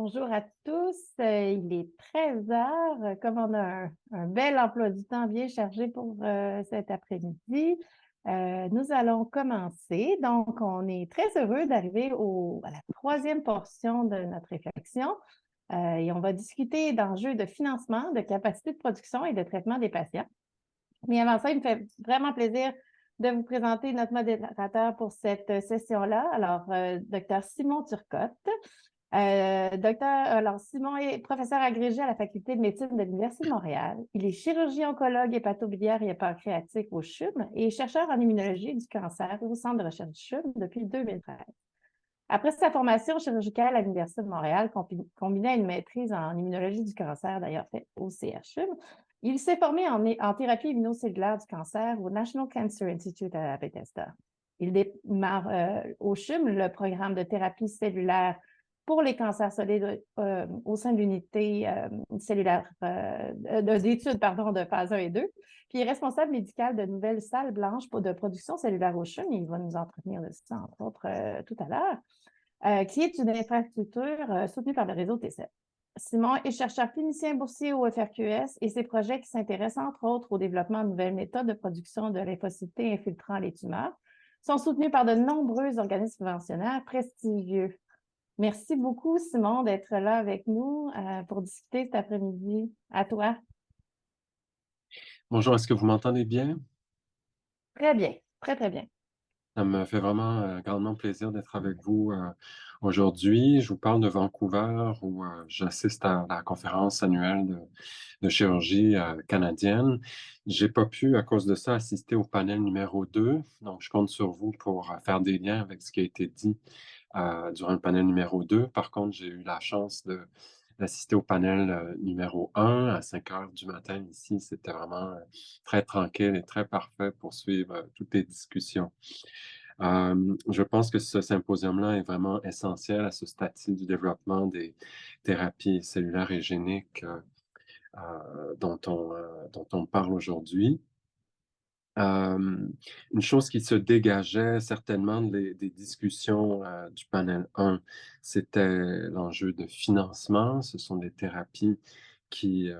Bonjour à tous. Il est 13 heures. Comme on a un bel emploi du temps bien chargé pour cet après-midi, nous allons commencer. Donc, on est très heureux d'arriver à la troisième portion de notre réflexion et on va discuter d'enjeux de financement, de capacité de production et de traitement des patients. Mais avant ça, il me fait vraiment plaisir de vous présenter notre modérateur pour cette session-là. Alors, Dr. Simon Turcotte. Alors, Simon est professeur agrégé à la Faculté de médecine de l'Université de Montréal. Il est chirurgien oncologue hépatobiliaire et pancréatique au CHUM et chercheur en immunologie du cancer au Centre de recherche du CHUM depuis 2013. Après sa formation chirurgicale à l'Université de Montréal, combinée à une maîtrise en immunologie du cancer, d'ailleurs faite au CHUM, il s'est formé en thérapie immunocellulaire du cancer au National Cancer Institute à Bethesda. Il démarre au CHUM le programme de thérapie cellulaire pour les cancers solides au sein de l'unité cellulaire d'études de phase 1 et 2. Puis il est responsable médical de nouvelles salles blanches de production cellulaire au CHUM. Il va nous entretenir de ça, entre autres, tout à l'heure, qui est une infrastructure soutenue par le réseau TCEP. Simon est chercheur clinicien boursier au FRQS et ses projets qui s'intéressent entre autres au développement de nouvelles méthodes de production de lymphocytes infiltrant les tumeurs sont soutenus par de nombreux organismes subventionnaires prestigieux. Merci beaucoup, Simon, d'être là avec nous pour discuter cet après-midi. À toi. Bonjour, est-ce que vous m'entendez bien? Très bien, très, très bien. Ça me fait vraiment grandement plaisir d'être avec vous aujourd'hui. Je vous parle de Vancouver où j'assiste à la conférence annuelle de chirurgie canadienne. J'ai pas pu, à cause de ça, assister au panel numéro 2. Donc, je compte sur vous pour faire des liens avec ce qui a été dit durant le panel numéro 2. Par contre, j'ai eu la chance d'assister au panel numéro 1 à 5 heures du matin ici. C'était vraiment très tranquille et très parfait pour suivre toutes les discussions. Je pense que ce symposium-là est vraiment essentiel à ce stade-ci du développement des thérapies cellulaires et géniques dont on parle aujourd'hui. Une chose qui se dégageait certainement des discussions du panel 1, c'était l'enjeu de financement. Ce sont des thérapies qui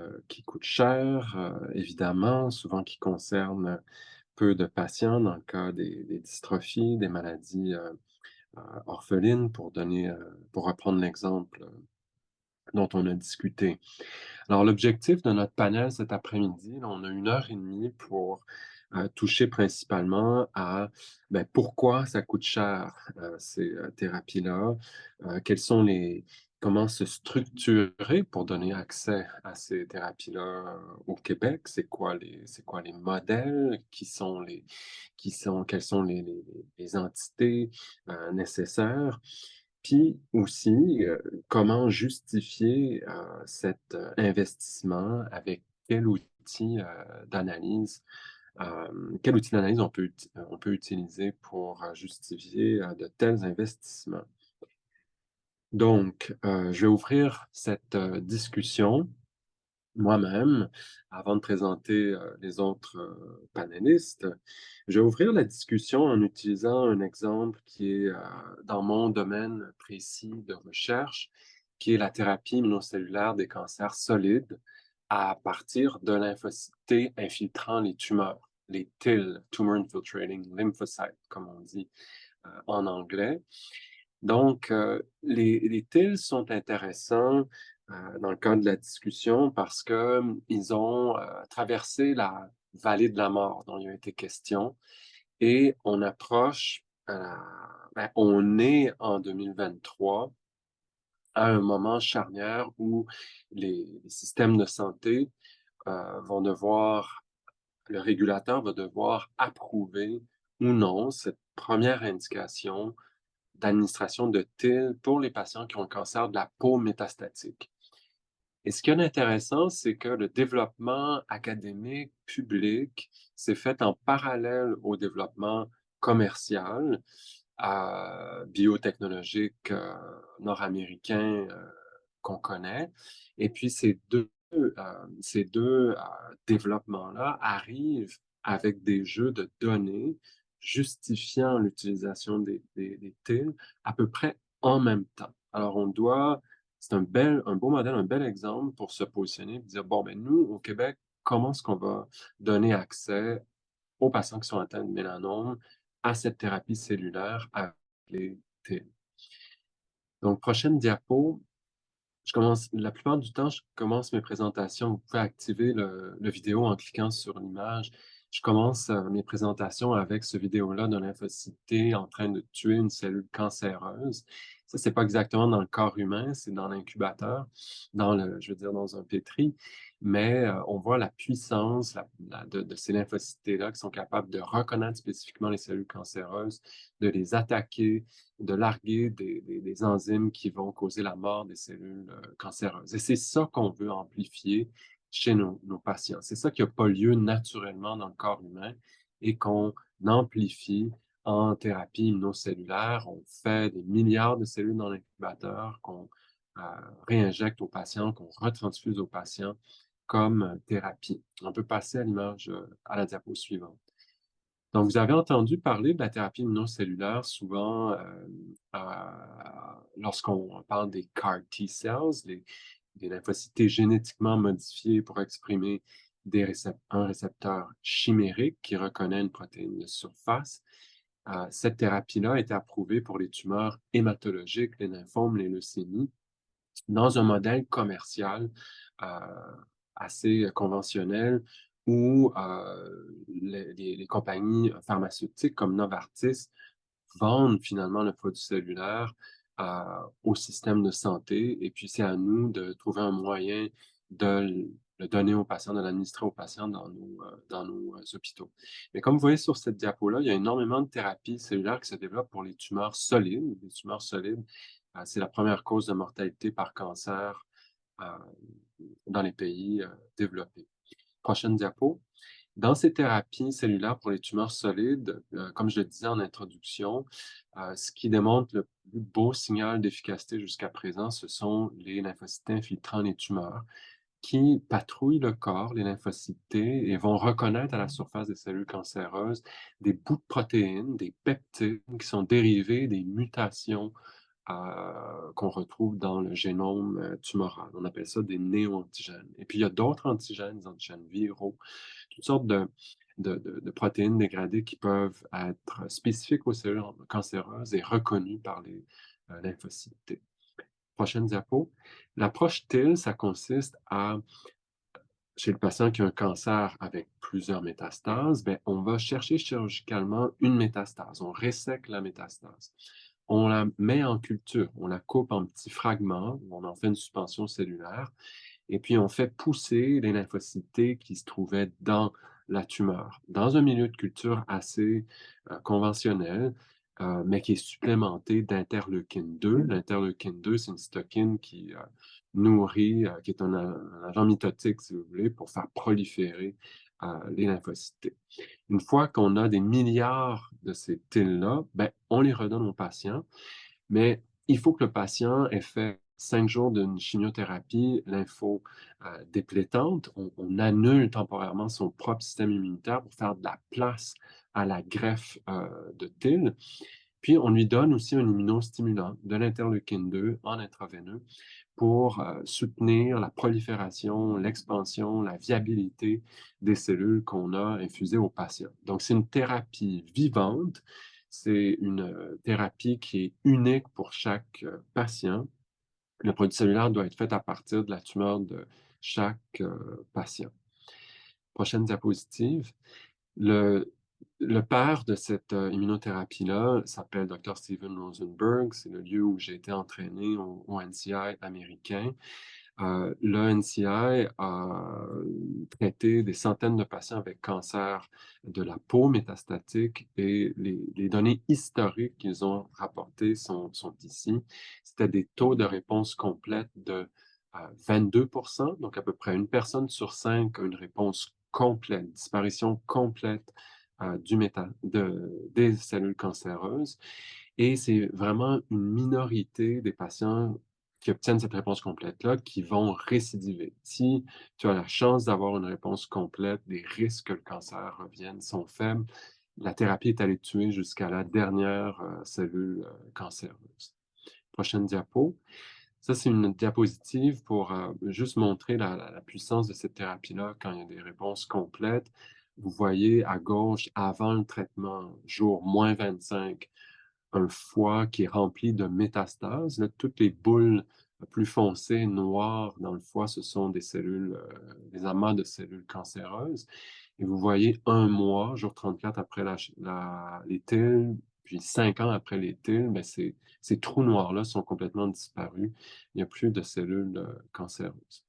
coûtent cher, évidemment, souvent qui concernent peu de patients dans le cas des dystrophies, des maladies orphelines, pour reprendre l'exemple dont on a discuté. Alors, l'objectif de notre panel cet après-midi, là, on a 1 heure et demie pour toucher principalement à pourquoi ça coûte cher, ces thérapies-là, comment se structurer pour donner accès à ces thérapies-là au Québec, c'est quoi les modèles, quelles sont les entités nécessaires, puis aussi, comment justifier cet investissement avec quel outil d'analyse on peut utiliser pour justifier de tels investissements. Donc, je vais ouvrir cette discussion moi-même, avant de présenter les autres panélistes. Je vais ouvrir la discussion en utilisant un exemple qui est dans mon domaine précis de recherche, qui est la thérapie immunocellulaire des cancers solides à partir de lymphocytes T infiltrant les tumeurs, les TIL, Tumor Infiltrating Lymphocytes, comme on dit en anglais. Donc, les TIL sont intéressants dans le cadre de la discussion parce qu'ils ont traversé la vallée de la mort dont il a été question et on approche, on est en 2023 à un moment charnière où les systèmes de santé le régulateur va devoir approuver ou non cette première indication d'administration de TIL pour les patients qui ont un cancer de la peau métastatique. Et ce qui est intéressant, c'est que le développement académique public s'est fait en parallèle au développement commercial, biotechnologique nord-américain qu'on connaît. Et puis ces deux développements-là arrivent avec des jeux de données justifiant l'utilisation des TIL à peu près en même temps. Alors, on doit C'est un beau modèle, un bel exemple pour se positionner et dire, bon, ben nous, au Québec, comment est-ce qu'on va donner accès aux patients qui sont atteints de mélanome à cette thérapie cellulaire avec les TIL. Donc, prochaine diapo. La plupart du temps, je commence mes présentations. Vous pouvez activer le vidéo en cliquant sur l'image. Je commence mes présentations avec ce vidéo-là de lymphocyte T en train de tuer une cellule cancéreuse. Ça, c'est pas exactement dans le corps humain, c'est dans l'incubateur, je veux dire, dans un pétri. Mais on voit la puissance de ces lymphocytes T-là qui sont capables de reconnaître spécifiquement les cellules cancéreuses, de les attaquer, de larguer des enzymes qui vont causer la mort des cellules cancéreuses. Et c'est ça qu'on veut amplifier chez nos patients. C'est ça qui n'a pas lieu naturellement dans le corps humain et qu'on amplifie en thérapie immunocellulaire. On fait des milliards de cellules dans l'incubateur qu'on réinjecte aux patients, qu'on retransfuse aux patients comme thérapie. On peut passer à l'image, à la diapo suivante. Donc, vous avez entendu parler de la thérapie immunocellulaire souvent lorsqu'on parle des CAR T-cells, des lymphocytes génétiquement modifiés pour exprimer un récepteur chimérique qui reconnaît une protéine de surface. Cette thérapie-là a été approuvée pour les tumeurs hématologiques, les lymphomes, les leucémies, dans un modèle commercial euh, assez conventionnel où les compagnies pharmaceutiques comme Novartis vendent finalement le produit cellulaire au système de santé. Et puis, c'est à nous de trouver un moyen de le donner aux patients, de l'administrer aux patients dans nos hôpitaux. Mais comme vous voyez sur cette diapo-là, il y a énormément de thérapies cellulaires qui se développent pour les tumeurs solides. Les tumeurs solides, c'est la première cause de mortalité par cancer euh, dans les pays développés. Prochaine diapo. Dans ces thérapies cellulaires pour les tumeurs solides, comme je le disais en introduction, ce qui démontre le plus beau signal d'efficacité jusqu'à présent, ce sont les lymphocytes infiltrant les tumeurs qui patrouillent le corps, les lymphocytes T, et vont reconnaître à la surface des cellules cancéreuses des bouts de protéines, des peptides qui sont dérivés des mutations qu'on retrouve dans le génome tumoral. On appelle ça des néo-antigènes. Et puis, il y a d'autres antigènes, des antigènes viraux, toutes sortes de protéines dégradées qui peuvent être spécifiques aux cellules cancéreuses et reconnues par les lymphocytes T. Prochaine diapo. L'approche TIL, ça consiste à, chez le patient qui a un cancer avec plusieurs métastases, ben, on va chercher chirurgicalement une métastase. On résèque la métastase. On la met en culture, on la coupe en petits fragments, on en fait une suspension cellulaire, et puis on fait pousser les lymphocytes T qui se trouvaient dans la tumeur, dans un milieu de culture assez conventionnel, mais qui est supplémenté d'interleukine 2. L'interleukine 2, c'est une cytokine qui nourrit, qui est un agent mitotique, si vous voulez, pour faire proliférer les lymphocytes T. Une fois qu'on a des milliards de ces TIL-là, ben, on les redonne aux patients, mais il faut que le patient ait fait 5 jours d'une chimiothérapie lymphodéplétante. On annule temporairement son propre système immunitaire pour faire de la place à la greffe de TIL. Puis, on lui donne aussi un immunostimulant de l'interleukine 2 en intraveineux pour soutenir la prolifération, l'expansion, la viabilité des cellules qu'on a infusées aux patients. Donc, c'est une thérapie vivante. C'est une thérapie qui est unique pour chaque patient. Le produit cellulaire doit être fait à partir de la tumeur de chaque patient. Prochaine diapositive. Le père de cette immunothérapie-là s'appelle Dr. Steven Rosenberg. C'est le lieu où j'ai été entraîné au NCI américain. Le NCI a traité des centaines de patients avec cancer de la peau métastatique et les données historiques qu'ils ont rapportées sont ici. C'était des taux de réponse complète de 22%, donc à peu près une personne sur 5 a une réponse complète, disparition complète des cellules cancéreuses. Et c'est vraiment une minorité des patients qui obtiennent cette réponse complète-là qui vont récidiver. Si tu as la chance d'avoir une réponse complète, les risques que le cancer revienne sont faibles. La thérapie est allée tuer jusqu'à la dernière cellule cancéreuse. Prochaine diapo. Ça, c'est une diapositive pour juste montrer la puissance de cette thérapie-là quand il y a des réponses complètes. Vous voyez à gauche, avant le traitement, jour moins 25, un foie qui est rempli de métastases. Là, toutes les boules plus foncées, noires dans le foie, ce sont des cellules, des amas de cellules cancéreuses. Et vous voyez un mois, jour 34 après les TIL, puis 5 ans après les TIL, ben ces trous noirs-là sont complètement disparus. Il n'y a plus de cellules cancéreuses.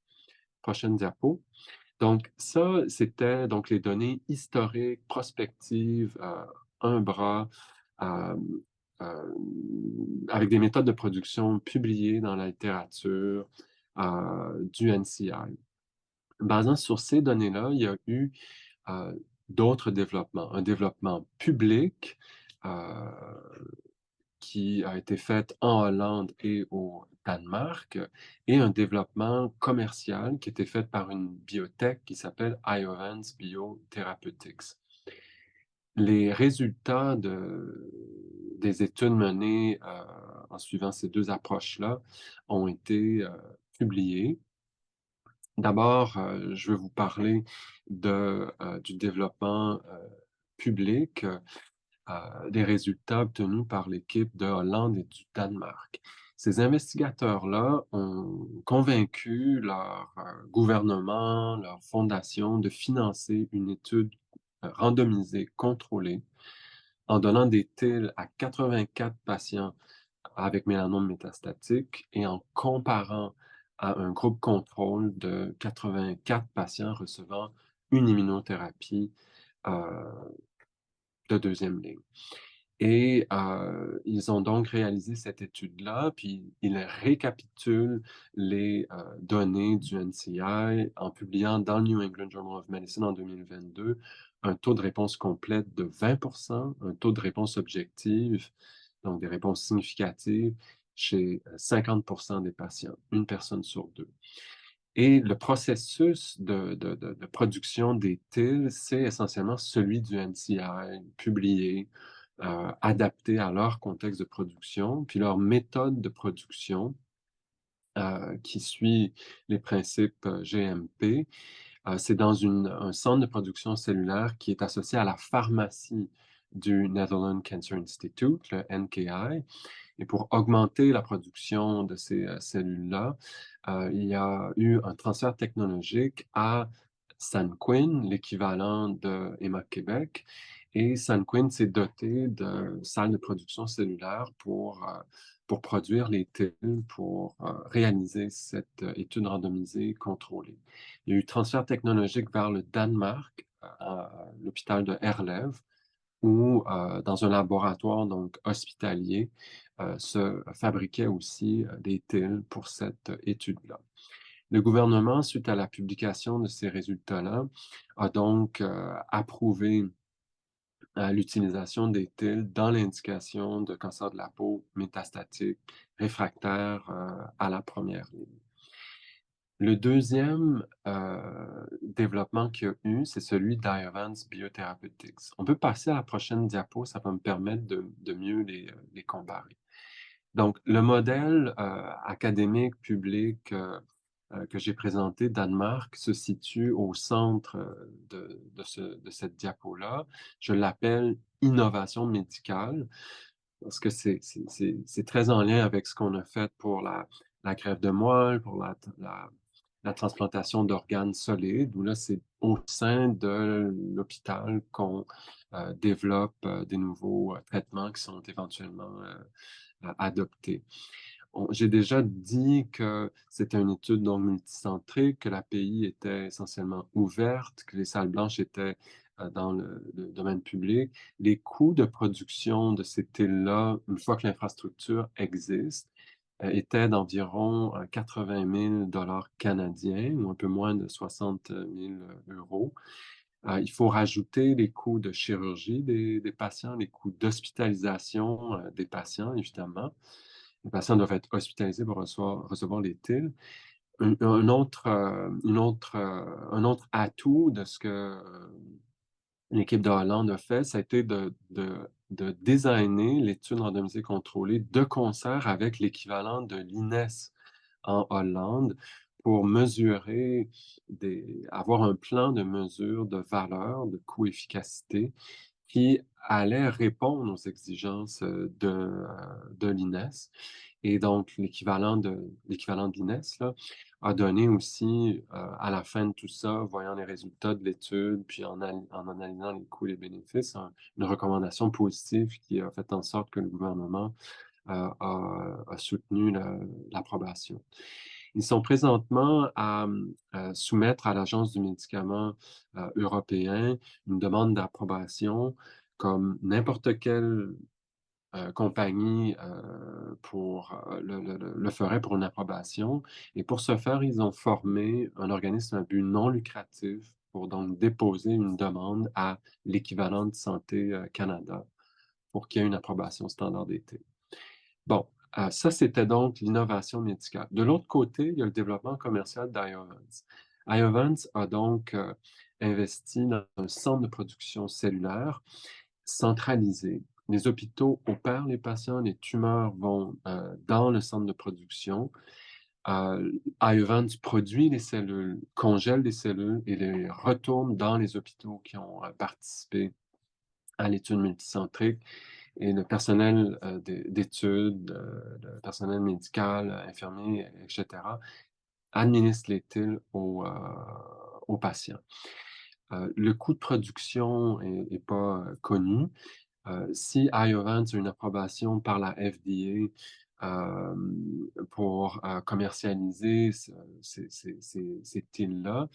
Prochaine diapo. Donc, ça, c'était donc les données historiques, prospectives, un bras, euh, euh, avec des méthodes de production publiées dans la littérature du NCI. Basant sur ces données-là, il y a eu d'autres développements. Un développement public qui a été fait en Hollande et au Danemark, et un développement commercial qui a été fait par une biotech qui s'appelle Iovance Biotherapeutics. Les résultats des études menées en suivant ces deux approches-là ont été publiés. D'abord, je vais vous parler du développement public, des résultats obtenus par l'équipe de Hollande et du Danemark. Ces investigateurs-là ont convaincu leur gouvernement, leur fondation de financer une étude randomisée, contrôlée, en donnant des TIL à 84 patients avec mélanome métastatique et en comparant à un groupe contrôle de 84 patients recevant une immunothérapie euh, de deuxième ligne. Et ils ont donc réalisé cette étude-là, puis ils récapitulent les données du NCI en publiant dans le New England Journal of Medicine en 2022 un taux de réponse complète de 20%, un taux de réponse objective, donc des réponses significatives, chez 50% des patients, une personne sur deux. Et le processus de production des TIL, c'est essentiellement celui du NCI, publié, adapté à leur contexte de production, puis leur méthode de production qui suit les principes GMP. C'est dans un centre de production cellulaire qui est associé à la pharmacie du Netherlands Cancer Institute, le NKI. Et pour augmenter la production de ces cellules-là, il y a eu un transfert technologique à Sanquin, l'équivalent de EMA Québec. Et Sanquin s'est doté de salles de production cellulaire pour produire les TIL, pour réaliser cette étude randomisée contrôlée. Il y a eu transfert technologique vers le Danemark, à l'hôpital de Herlev, où dans un laboratoire donc hospitalier se fabriquaient aussi des TIL pour cette étude-là. Le gouvernement, suite à la publication de ces résultats-là, a donc approuvé l'utilisation des TIL dans l'indication de cancer de la peau métastatique réfractaire à la première ligne. Le deuxième développement qu'il y a eu, c'est celui d'Iovance Biotherapeutics. On peut passer à la prochaine diapo, ça va me permettre de mieux les comparer. Donc, le modèle académique, public que j'ai présenté, Danemark, se situe au centre de cette diapo-là. Je l'appelle innovation médicale parce que c'est très en lien avec ce qu'on a fait pour la greffe de moelle, pour la transplantation d'organes solides, où là, c'est au sein de l'hôpital qu'on développe des nouveaux traitements qui sont éventuellement adoptés. J'ai déjà dit que c'était une étude donc multicentrique, que l'API était essentiellement ouverte, que les salles blanches étaient dans le domaine public. Les coûts de production de ces TIL-là, une fois que l'infrastructure existe, étaient d'environ 80 000 $ canadiens, ou un peu moins de 60 000 euros. Il faut rajouter les coûts de chirurgie des patients, les coûts d'hospitalisation des patients, évidemment. Les patients doivent être hospitalisés pour recevoir les TIL. Un autre atout de ce que l'équipe de Hollande a fait, ça a été de designer l'étude randomisée contrôlée de concert avec l'équivalent de l'INES en Hollande pour mesurer, avoir un plan de mesure de valeur, de coût-efficacité qui allait répondre aux exigences de l'INES. Et donc, l'équivalent de l'INES là, a donné aussi, à la fin de tout ça, voyant les résultats de l'étude, puis en analysant les coûts et les bénéfices, une recommandation positive qui a fait en sorte que le gouvernement a soutenu l'approbation. Ils sont présentement à soumettre à l'Agence du médicament européen une demande d'approbation comme n'importe quelle compagnie le ferait pour une approbation. Et pour ce faire, ils ont formé un organisme à but non lucratif pour donc déposer une demande à l'équivalent de Santé Canada pour qu'il y ait une approbation standardisée. Bon, ça, c'était donc l'innovation médicale. De l'autre côté, il y a le développement commercial d'Iovance. Iovance a donc investi dans un centre de production cellulaire centralisé. Les hôpitaux opèrent les patients, les tumeurs vont dans le centre de production. Iovance produit les cellules, congèle les cellules et les retourne dans les hôpitaux qui ont participé à l'étude multicentrique. Et le personnel d'études, le personnel médical, infirmier, etc., administre les piles aux patients. Le coût de production n'est pas connu. Si Iovance a une approbation par la FDA pour commercialiser ces piles-là,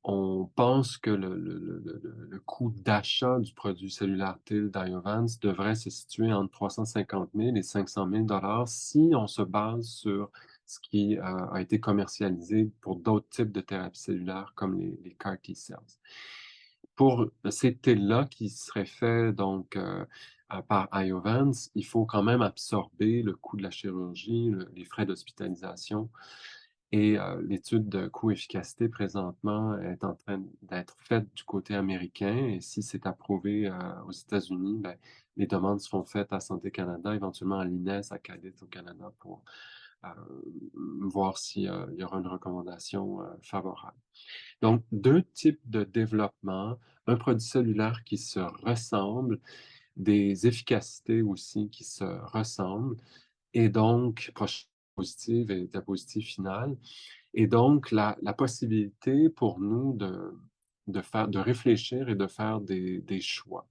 on pense que le coût d'achat du produit cellulaire TIL d'Iovance devrait se situer entre 350 000 et 500 000 si on se base sur ce qui a été commercialisé pour d'autres types de thérapies cellulaires comme les CAR T-cells. Pour ces TIL-là qui seraient faits donc par Iovance, il faut quand même absorber le coût de la chirurgie, les frais d'hospitalisation. Et l'étude de coût-efficacité présentement est en train d'être faite du côté américain. Et si c'est approuvé aux États-Unis, ben, les demandes seront faites à Santé Canada, éventuellement à l'INES, à CADIT au Canada pour voir s'il y aura une recommandation favorable. Donc, deux types de développement, un produit cellulaire qui se ressemble, des efficacités aussi qui se ressemblent, et donc, positive et diapositive finale. Et donc, la possibilité pour nous de réfléchir et de faire des choix.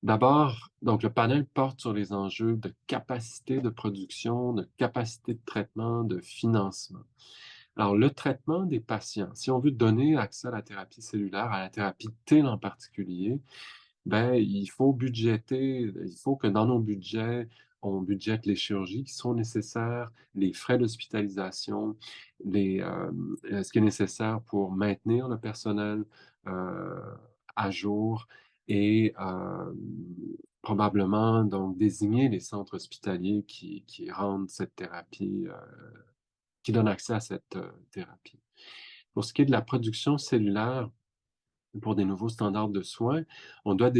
D'abord, donc le panel porte sur les enjeux de capacité de production, de capacité de traitement, de financement. Alors, le traitement des patients, si on veut donner accès à la thérapie cellulaire, à la thérapie TIL en particulier, ben, il faut budgéter, il faut que dans nos budgets, on budgète les chirurgies qui sont nécessaires, les frais d'hospitalisation, ce qui est nécessaire pour maintenir le personnel à jour et probablement donc désigner les centres hospitaliers qui rendent cette thérapie, qui donnent accès à cette thérapie. Pour ce qui est de la production cellulaire, pour des nouveaux standards de soins, on peut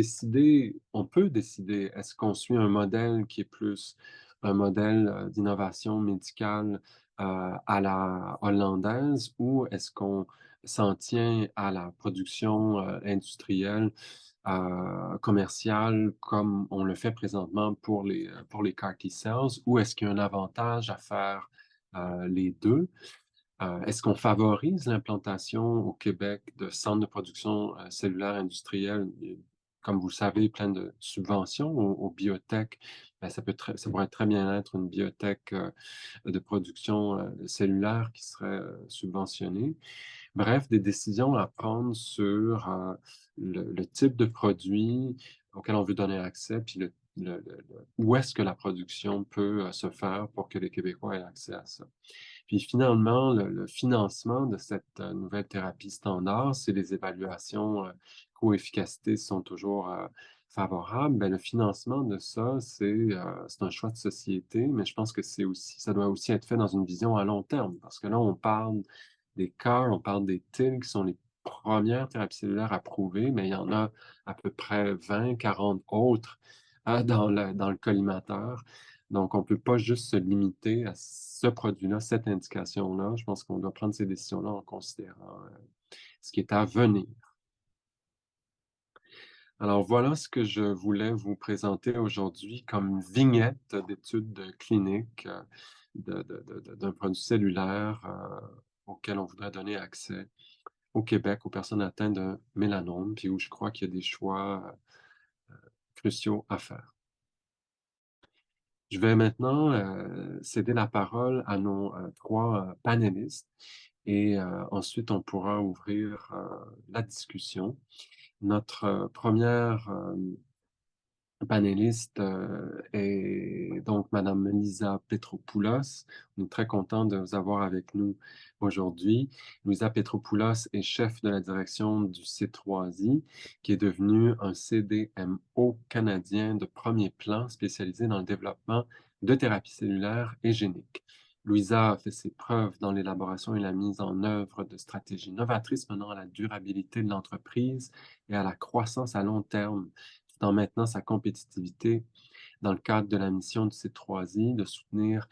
décider, est-ce qu'on suit un modèle qui est plus un modèle d'innovation médicale à la hollandaise ou est-ce qu'on s'en tient à la production industrielle, commerciale, comme on le fait présentement pour les CAR T-cells, ou est-ce qu'il y a un avantage à faire les deux? Est-ce qu'on favorise l'implantation au Québec de centres de production cellulaire industrielle? Comme vous le savez, plein de subventions aux biotech. Ben, ça pourrait très bien être une biotech de production cellulaire qui serait subventionnée. Bref, des décisions à prendre sur le type de produit auquel on veut donner accès, puis où est-ce que la production peut se faire pour que les Québécois aient accès à ça. Puis finalement, le financement de cette nouvelle thérapie standard, si les évaluations coût-efficacité sont toujours favorables, ben, le financement de ça, c'est un choix de société, mais je pense que ça doit aussi être fait dans une vision à long terme, parce que là, on parle des CAR, on parle des TIL, qui sont les premières thérapies cellulaires approuvées, mais il y en a à peu près 20, 40 autres dans le collimateur. Donc, on ne peut pas juste se limiter à ce produit-là, cette indication-là. Je pense qu'on doit prendre ces décisions-là en considérant ce qui est à venir. Alors, voilà ce que je voulais vous présenter aujourd'hui comme vignette d'études cliniques d'un produit cellulaire auquel on voudrait donner accès au Québec aux personnes atteintes de mélanome, puis où je crois qu'il y a des choix cruciaux à faire. Je vais maintenant céder la parole à nos trois panélistes et ensuite on pourra ouvrir la discussion. Notre première panéliste est donc Madame Lisa Petropoulos. On est très content de vous avoir avec nous aujourd'hui. Lisa Petropoulos est chef de la direction du C3I, qui est devenu un CDMO canadien de premier plan spécialisé dans le développement de thérapies cellulaires et géniques. Louisa a fait ses preuves dans l'élaboration et la mise en œuvre de stratégies novatrices menant à la durabilité de l'entreprise et à la croissance à long terme, tout en maintenant sa compétitivité dans le cadre de la mission du C3I de soutenir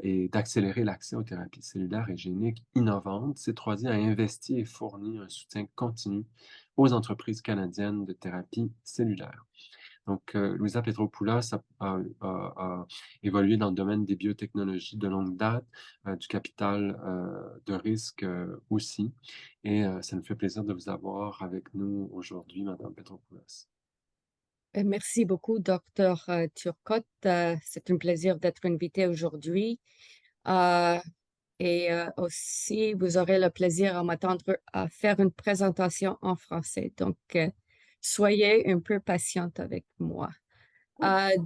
et d'accélérer l'accès aux thérapies cellulaires et géniques innovantes. C3I a investi et fourni un soutien continu aux entreprises canadiennes de thérapie cellulaire. Donc, Louisa Petropoulos a évolué dans le domaine des biotechnologies de longue date, du capital de risque aussi. Et ça nous fait plaisir de vous avoir avec nous aujourd'hui, Madame Petropoulos. Merci beaucoup, Dr. Turcotte. C'est un plaisir d'être invité aujourd'hui. Et aussi, vous aurez le plaisir à m'attendre à faire une présentation en français. Donc, soyez un peu patiente avec moi.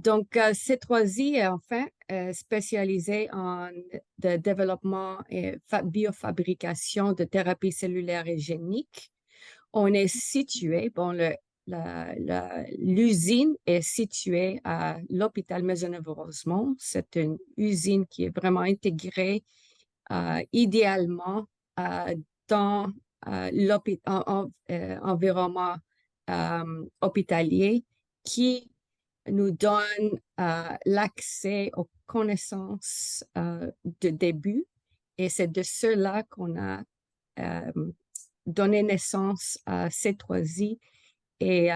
Donc, C3I est enfin spécialisé en développement et biofabrication de thérapies cellulaires et géniques. On est situé, l'usine est située à l'hôpital Maisonneuve-Rosemont. C'est une usine qui est vraiment intégrée idéalement dans l'environnement hospitalier qui nous donne l'accès aux connaissances de début. Et c'est de cela qu'on a donné naissance à C3I et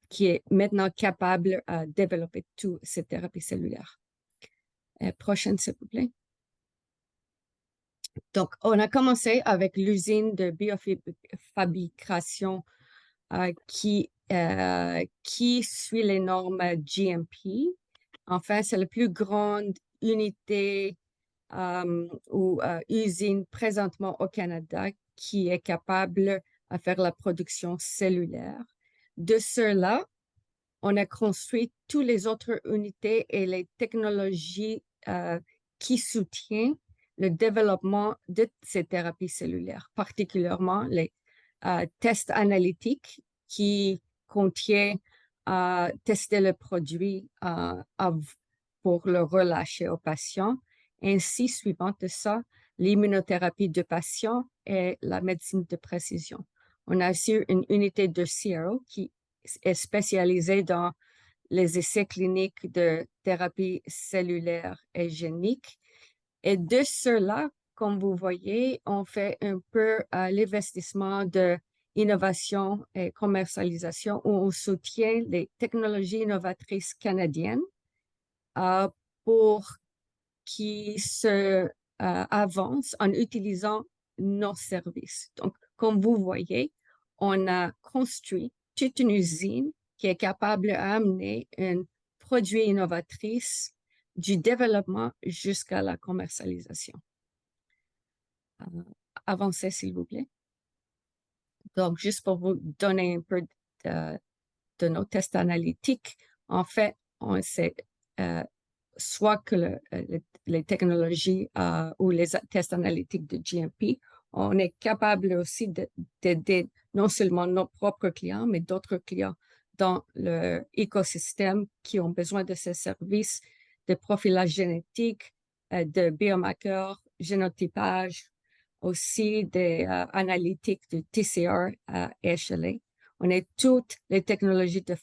qui est maintenant capable de développer toutes ces thérapies cellulaires. Prochaine, s'il vous plaît. Donc, on a commencé avec l'usine de biofabrication qui suit les normes GMP. Enfin, c'est la plus grande unité ou usine présentement au Canada qui est capable de faire la production cellulaire. De cela, on a construit toutes les autres unités et les technologies qui soutiennent le développement de ces thérapies cellulaires, particulièrement les tests analytiques qui contiennent tester le produit pour le relâcher aux patients. Ainsi, suivant de ça, l'immunothérapie de patients et la médecine de précision. On a aussi une unité de CRO qui est spécialisée dans les essais cliniques de thérapie cellulaire et génique. Et de cela, comme vous voyez, on fait un peu l'investissement de innovation et commercialisation où on soutient les technologies innovatrices canadiennes pour qui se avancent en utilisant nos services. Donc, comme vous voyez, on a construit toute une usine qui est capable d'amener un produit innovatrice du développement jusqu'à la commercialisation. Avancez, s'il vous plaît. Donc, juste pour vous donner un peu de nos tests analytiques, en fait, on sait soit que les technologies ou les tests analytiques de GMP, on est capable aussi d'aider non seulement nos propres clients, mais d'autres clients dans l'écosystème qui ont besoin de ces services de profilage génétique, de biomarqueurs, génotypage, aussi des analytiques de TCR à HLA. On a toutes les technologies de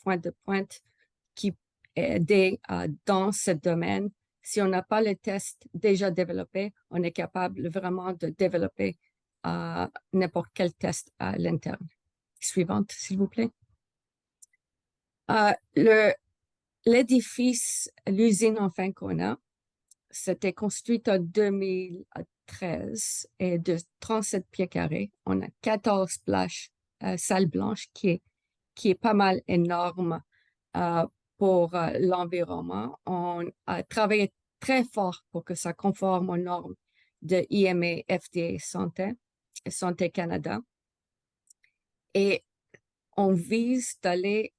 pointe qui aider dans ce domaine. Si on n'a pas les tests déjà développés, on est capable vraiment de développer n'importe quel test à l'interne. Suivante, s'il vous plaît. L'édifice, l'usine enfin qu'on a, c'était construite en 2013 et de 37 pieds carrés. On a 14 plages, salles blanches qui est pas mal énorme pour l'environnement. On a travaillé très fort pour que ça conforme aux normes de IMA, FDA Santé et Santé Canada. Et on vise d'aller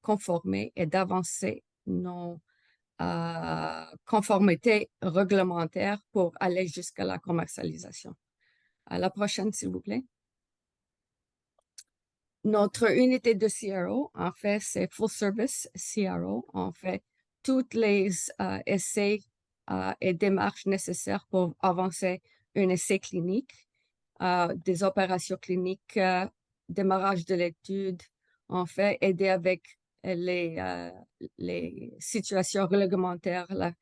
conformer et d'avancer nos conformités réglementaires pour aller jusqu'à la commercialisation. À la prochaine, s'il vous plaît. Notre unité de CRO, en fait, c'est Full Service CRO. On fait tous les essais et démarches nécessaires pour avancer un essai clinique, des opérations cliniques, démarrage de l'étude. On fait aider avec les situations réglementaires, la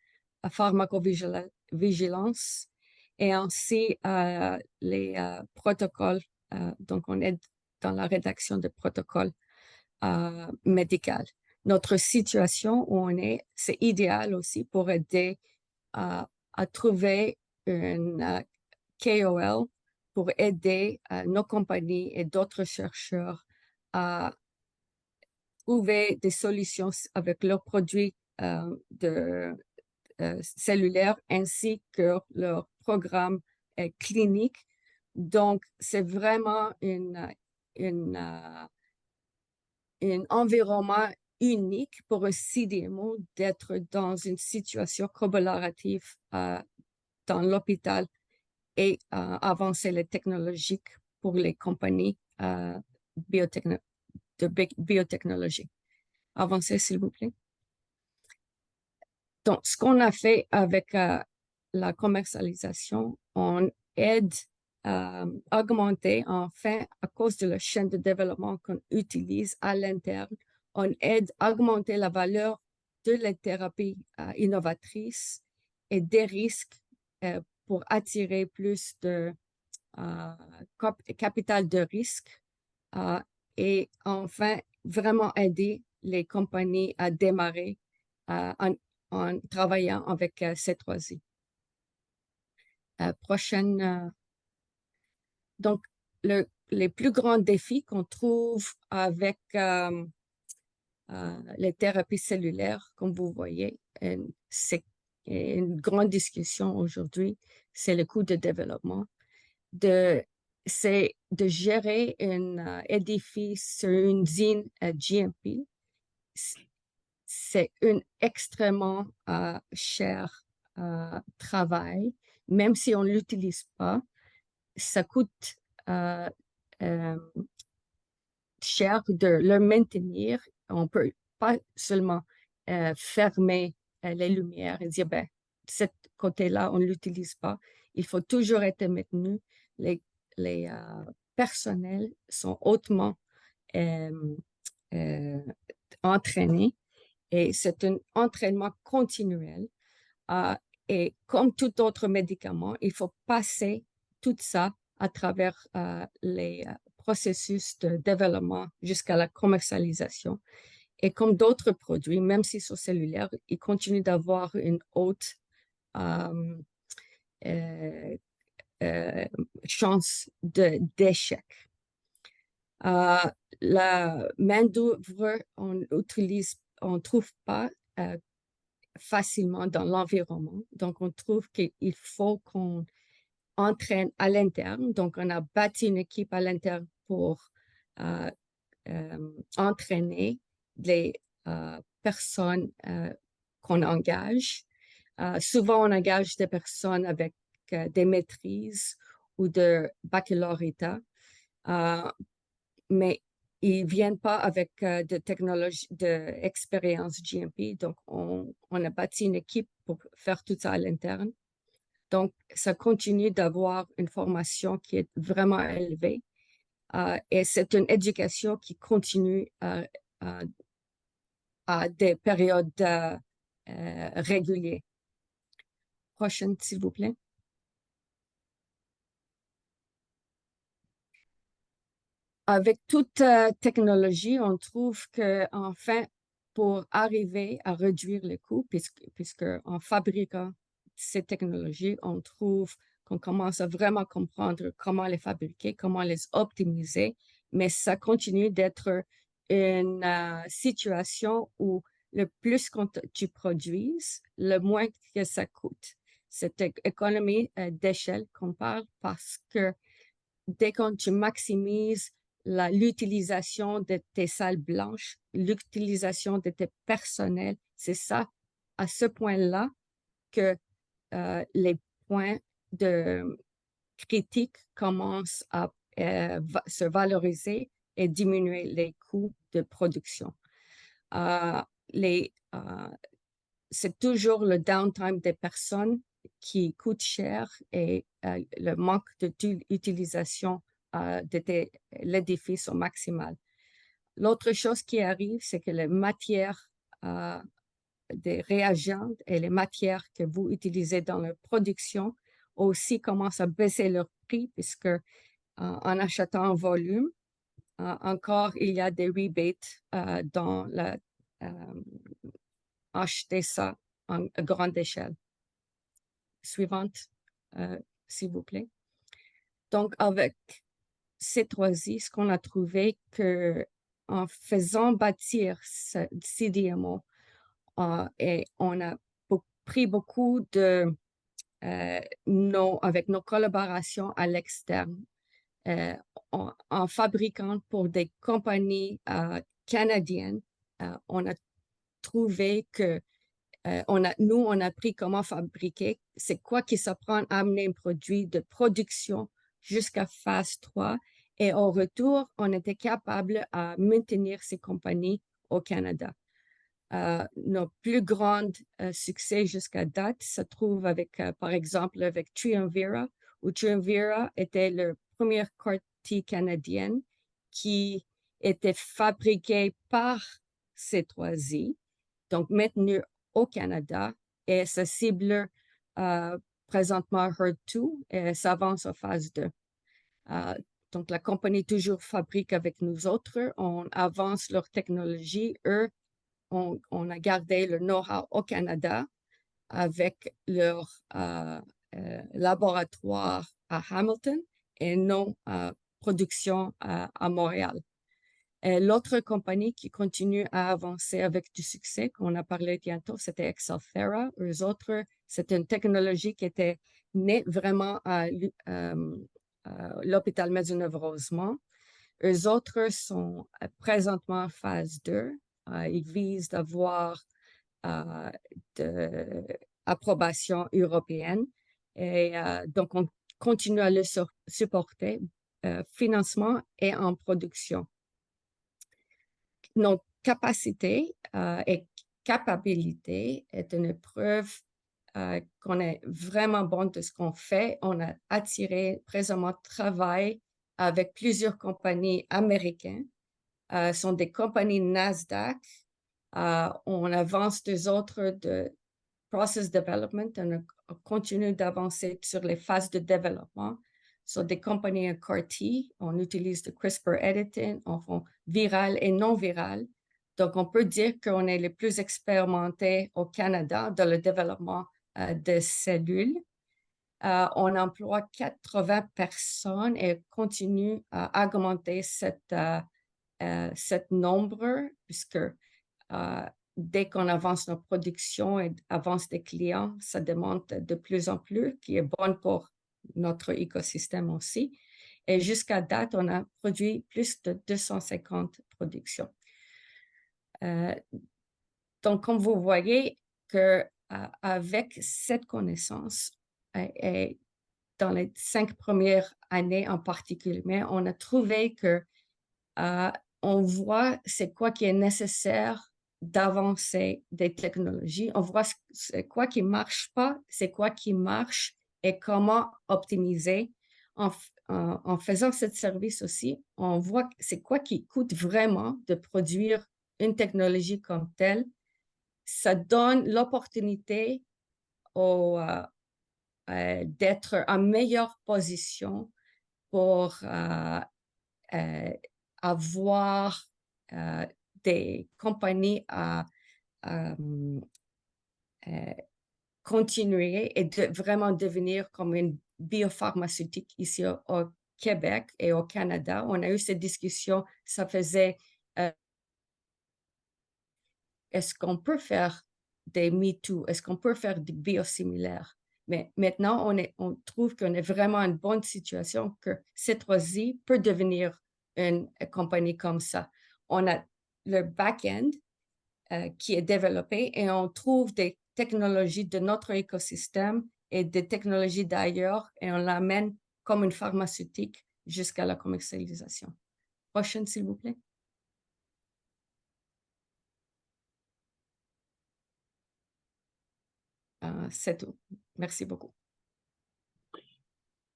pharmacovigilance et ainsi les protocoles. Donc, on aide dans la rédaction de protocoles médicaux. Notre situation où on est, c'est idéal aussi pour aider à trouver une KOL pour aider nos compagnies et d'autres chercheurs à trouver des solutions avec leurs produits cellulaires ainsi que leur programme clinique. Donc, c'est vraiment un environnement unique pour un CDMO d'être dans une situation collaborative dans l'hôpital et avancer les technologies pour les compagnies de biotechnologie. Avancez, s'il vous plaît. Donc, ce qu'on a fait avec la commercialisation, on aide à augmenter, enfin, à cause de la chaîne de développement qu'on utilise à l'interne, on aide à augmenter la valeur de la thérapie innovatrice et des risques pour attirer plus de capital de risque et enfin, vraiment aider les compagnies à démarrer en travaillant avec C3I. Prochaine. Donc, les plus grands défis qu'on trouve avec les thérapies cellulaires, comme vous voyez, c'est une grande discussion aujourd'hui, c'est le coût de développement. C'est de gérer un édifice sur une usine GMP. C'est un extrêmement cher travail, même si on ne l'utilise pas. Ça coûte cher de le maintenir. On ne peut pas seulement fermer les lumières et dire, ben, ce côté-là, on ne l'utilise pas. Il faut toujours être maintenu. Les personnels sont hautement entraînés et c'est un entraînement continuel. Et comme tout autre médicament, il faut passer tout ça à travers les processus de développement jusqu'à la commercialisation. Et comme d'autres produits, même s'ils sont cellulaires, ils continuent d'avoir une haute chance d'échec. La main-d'œuvre, on ne trouve pas facilement dans l'environnement. Donc, on trouve qu'il faut qu'on entraîne à l'interne. Donc, on a bâti une équipe à l'interne pour entraîner les personnes qu'on engage. Souvent, on engage des personnes avec des maîtrises ou de baccalauréat, mais ils ne viennent pas avec de technologie, d'expérience GMP. Donc, on a bâti une équipe pour faire tout ça à l'interne. Donc, ça continue d'avoir une formation qui est vraiment élevée. Et c'est une éducation qui continue à des périodes régulières. Prochaine, s'il vous plaît. Avec toute technologie, on trouve que enfin, pour arriver à réduire les coûts, puisque en fabriquant ces technologies, on trouve qu'on commence à vraiment comprendre comment les fabriquer, comment les optimiser, mais ça continue d'être une situation où le plus que tu produises, le moins que ça coûte. Cette économie d'échelle qu'on parle parce que dès que tu maximises l'utilisation de tes salles blanches, l'utilisation de tes personnels, c'est ça, à ce point-là, que les points de critique commencent à se valoriser et diminuer les coûts de production. C'est toujours le downtime des personnes qui coûte cher et le manque d'utilisation de l'édifice au maximal. L'autre chose qui arrive, c'est que les matières des réagents et les matières que vous utilisez dans la production aussi commencent à baisser leur prix puisque en achetant en volume, encore il y a des rebates dans acheter ça en grande échelle. Suivante, s'il vous plaît. Donc, avec C3I, ce qu'on a trouvé que en faisant bâtir ce CDMO, et on a pris beaucoup de avec nos collaborations à l'externe, en fabriquant pour des compagnies canadiennes, on a trouvé que on a appris comment fabriquer, c'est quoi qui s'apprend à amener un produit de production jusqu'à phase 3. Et au retour, on était capable de maintenir ces compagnies au Canada. Nos plus grands succès jusqu'à date se trouvent avec, par exemple, avec Triumvira, où Triumvira était la première cortie canadienne qui était fabriquée par C3I, donc maintenue au Canada, et sa cible présentement HER2 et s'avance en phase 2. Donc, la compagnie toujours fabrique avec nous autres, on avance leur technologie. Eux, on a gardé le know-how au Canada avec leur laboratoire à Hamilton et nos productions à Montréal. L'autre compagnie qui continue à avancer avec du succès, qu'on a parlé bientôt, c'était Excelthera. Eux autres, c'est une technologie qui était née vraiment à l'hôpital Maisonneuve-Rosemont. Eux autres sont présentement en phase 2. Ils visent d'avoir de approbation européenne. Et donc, on continue à le supporter, financement et en production. Nos capacités et capabilités est une preuve qu'on est vraiment bon de ce qu'on fait. On a attiré présentement travail avec plusieurs compagnies américaines. Sont des compagnies Nasdaq. On avance des autres de process development. On continue d'avancer sur les phases de développement. Sur des compagnies en CAR-T, on utilise le CRISPR editing, on fait viral et non viral. Donc, on peut dire qu'on est les plus expérimentés au Canada dans le développement de cellules. On emploie 80 personnes et continue à augmenter cette nombre, puisque dès qu'on avance nos productions et avance des clients, ça demande de plus en plus, qui est bon pour notre écosystème aussi. Et jusqu'à date, on a produit plus de 250 productions. Donc, comme vous voyez, avec cette connaissance, et dans les 5 premières années en particulier, on a trouvé que on voit c'est quoi qui est nécessaire d'avancer des technologies. On voit c'est quoi qui ne marche pas, c'est quoi qui marche et comment optimiser. En faisant ce service aussi, on voit c'est quoi qui coûte vraiment de produire une technologie comme telle, ça donne l'opportunité d'être en meilleure position pour avoir des compagnies à continuer et vraiment devenir comme une biopharmaceutique ici au Québec et au Canada. On a eu cette discussion, ça faisait est-ce qu'on peut faire des MeToo? Est-ce qu'on peut faire des biosimilaires? Mais maintenant, on trouve qu'on est vraiment en une bonne situation que C3I peut devenir une compagnie comme ça. On a le back-end qui est développé et on trouve des technologies de notre écosystème et des technologies d'ailleurs et on l'amène comme une pharmaceutique jusqu'à la commercialisation. Prochaine, s'il vous plaît. C'est tout. Merci beaucoup.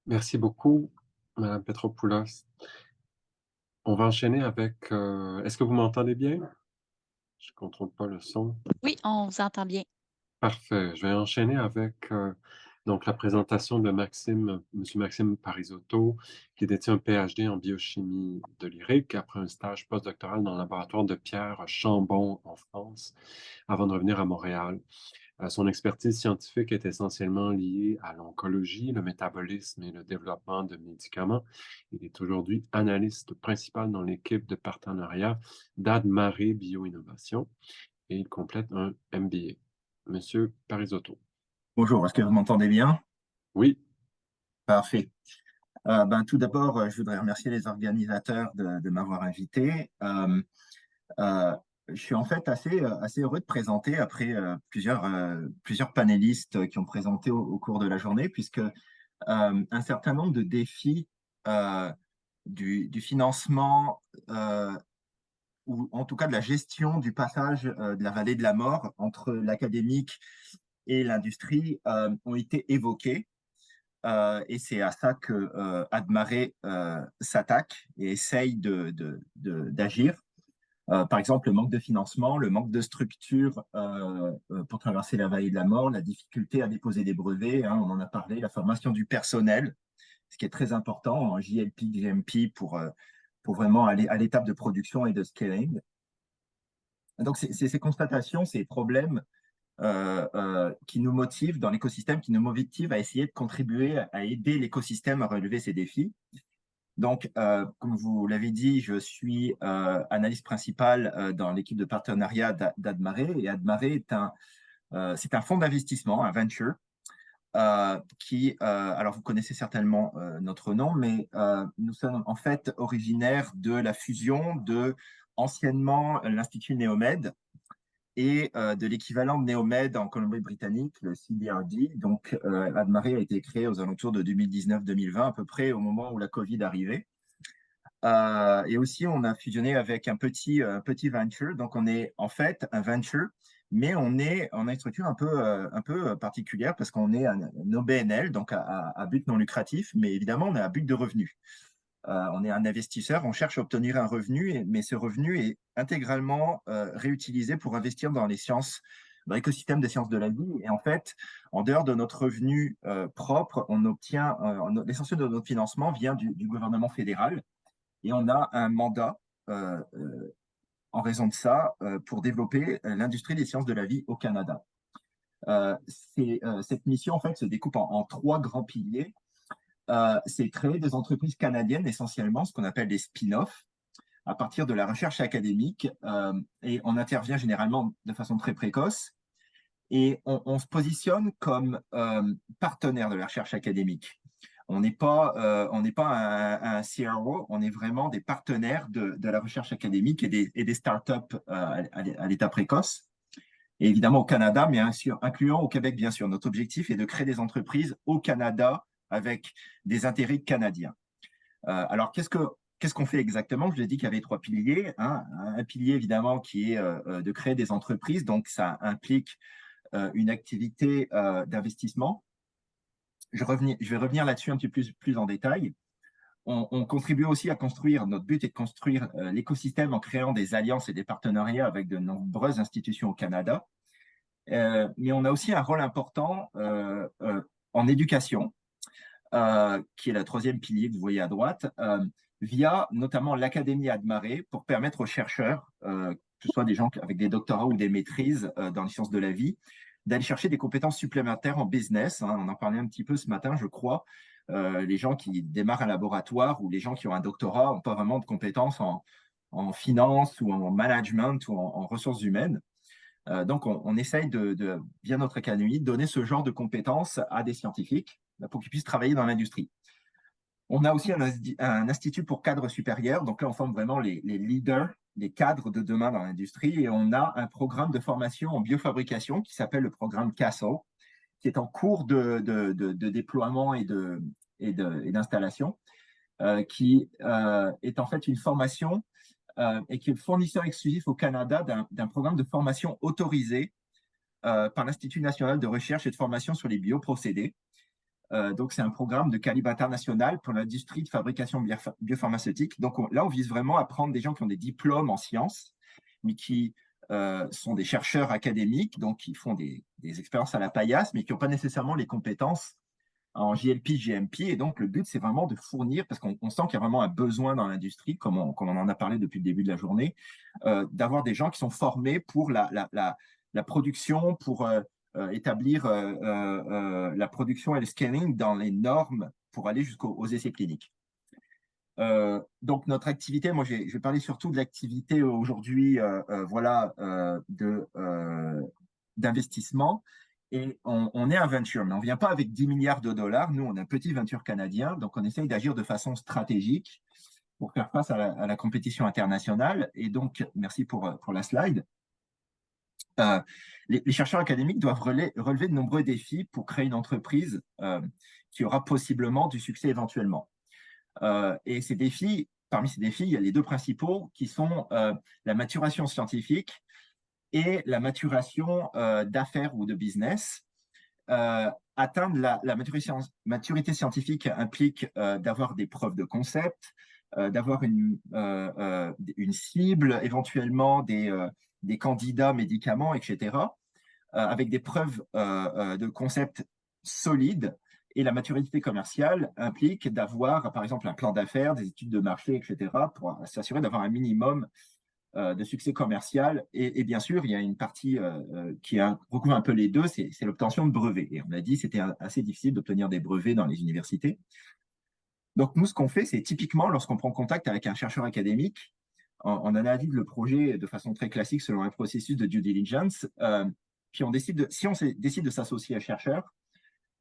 Merci beaucoup, Mme Petropoulos. On va enchaîner avec... Est-ce que vous m'entendez bien? Je ne contrôle pas le son. Oui, on vous entend bien. Parfait. Je vais enchaîner avec donc la présentation de M. Maxime Parisotto, qui détient un PhD en biochimie de l'IRIC après un stage postdoctoral dans le laboratoire de Pierre Chambon en France, avant de revenir à Montréal. Son expertise scientifique est essentiellement liée à l'oncologie, le métabolisme et le développement de médicaments. Il est aujourd'hui analyste principal dans l'équipe de partenariat d'Admaré Bioinnovation et il complète un MBA. Monsieur Parisotto. Bonjour, est-ce que vous m'entendez bien? Oui. Parfait. Tout d'abord, je voudrais remercier les organisateurs de m'avoir invité. Je suis en fait assez heureux de présenter après plusieurs panélistes qui ont présenté au cours de la journée, puisque un certain nombre de défis du financement ou en tout cas de la gestion du passage de la vallée de la mort entre l'académique et l'industrie ont été évoqués. Et c'est à ça que Admaré s'attaque et essaye d'agir. Par exemple, le manque de financement, le manque de structure pour traverser la vallée de la mort, la difficulté à déposer des brevets, hein, on en a parlé, la formation du personnel, ce qui est très important en JLP, GMP pour vraiment aller à l'étape de production et de scaling. Donc, ces constatations, ces problèmes qui nous motivent dans l'écosystème, qui nous motivent à essayer de contribuer à aider l'écosystème à relever ces défis. Donc, comme vous l'avez dit, je suis analyste principal dans l'équipe de partenariat d'Admaré. Et Admaré c'est un fonds d'investissement, un venture, alors vous connaissez certainement notre nom, mais nous sommes en fait originaires de la fusion de anciennement l'Institut Néomède et de l'équivalent de Néomède en Colombie-Britannique, le CBRD. Donc, Admaré a été créé aux alentours de 2019-2020, à peu près au moment où la Covid arrivait. Et aussi, on a fusionné avec un petit venture. Donc, on est en fait un venture, mais on a une structure un peu particulière parce qu'on est un OBNL, donc à but non lucratif, mais évidemment, on a un but de revenu. On est un investisseur, on cherche à obtenir un revenu, mais ce revenu est intégralement réutilisé pour investir dans les sciences, dans l'écosystème des sciences de la vie. Et en fait, en dehors de notre revenu propre, on obtient l'essentiel de notre financement vient du gouvernement fédéral. Et on a un mandat en raison de ça pour développer l'industrie des sciences de la vie au Canada. Cette mission, en fait, se découpe en trois grands piliers. C'est créer des entreprises canadiennes, essentiellement, ce qu'on appelle des spin-offs, à partir de la recherche académique. Et on intervient généralement de façon très précoce. Et on se positionne comme partenaire de la recherche académique. On n'est pas un CRO, on est vraiment des partenaires de la recherche académique et des startups à l'état précoce. Et évidemment au Canada, mais bien sûr, incluant au Québec, bien sûr. Notre objectif est de créer des entreprises au Canada avec des intérêts canadiens. Alors, qu'est-ce qu'on fait exactement? Je l'ai dit qu'il y avait trois piliers. Hein. Un pilier, évidemment, qui est de créer des entreprises. Donc, ça implique une activité d'investissement. Je vais revenir là-dessus un petit peu plus en détail. on contribue aussi à construire, notre but est de construire l'écosystème en créant des alliances et des partenariats avec de nombreuses institutions au Canada. Mais on a aussi un rôle important en éducation, qui est le troisième pilier que vous voyez à droite, via notamment l'Académie Admaré pour permettre aux chercheurs, que ce soit des gens avec des doctorats ou des maîtrises dans les sciences de la vie, d'aller chercher des compétences supplémentaires en business. Hein, on en parlait un petit peu ce matin, je crois. Les gens qui démarrent un laboratoire ou les gens qui ont un doctorat n'ont pas vraiment de compétences en finance ou en management ou en ressources humaines. Donc, on essaye via notre académie, de donner ce genre de compétences à des scientifiques pour qu'ils puissent travailler dans l'industrie. On a aussi un institut pour cadres supérieurs. Donc là, on forme vraiment les leaders, les cadres de demain dans l'industrie. Et on a un programme de formation en biofabrication qui s'appelle le programme CASO, qui est en cours de déploiement et d'installation, qui est en fait une formation et qui est le fournisseur exclusif au Canada d'un programme de formation autorisé par l'Institut national de recherche et de formation sur les bioprocédés. Donc, c'est un programme de calibre international pour l'industrie de fabrication biopharmaceutique. Donc, là, on vise vraiment à prendre des gens qui ont des diplômes en sciences, mais qui sont des chercheurs académiques, donc qui font des expériences à la paillasse, mais qui n'ont pas nécessairement les compétences en JLP, GMP. Et donc, le but, c'est vraiment de fournir, parce qu'on sent qu'il y a vraiment un besoin dans l'industrie, comme on en a parlé depuis le début de la journée, d'avoir des gens qui sont formés pour la production, pour établir la production et le scaling dans les normes pour aller jusqu'aux essais cliniques. Donc, notre activité, moi, je vais parler surtout de l'activité aujourd'hui voilà, d'investissement. Et on est un venture, mais on ne vient pas avec 10 milliards de dollars. Nous, on est un petit venture canadien, donc on essaye d'agir de façon stratégique pour faire face à la compétition internationale. Et donc, merci pour la slide. Les chercheurs académiques doivent relever de nombreux défis pour créer une entreprise qui aura possiblement du succès éventuellement. Et parmi ces défis, il y a les deux principaux qui sont la maturation scientifique et la maturation d'affaires ou de business. Atteindre la maturité scientifique implique d'avoir des preuves de concept, d'avoir une cible, éventuellement des candidats médicaments, etc., avec des preuves de concept solides. Et la maturité commerciale implique d'avoir, par exemple, un plan d'affaires, des études de marché, etc., pour s'assurer d'avoir un minimum de succès commercial. Et bien sûr, il y a une partie qui recouvre un peu les deux, c'est l'obtention de brevets. Et on a dit que c'était assez difficile d'obtenir des brevets dans les universités. Donc, nous, ce qu'on fait, c'est typiquement, lorsqu'on prend contact avec un chercheur académique, on analyse le projet de façon très classique selon un processus de due diligence, puis si on décide de s'associer à un chercheur,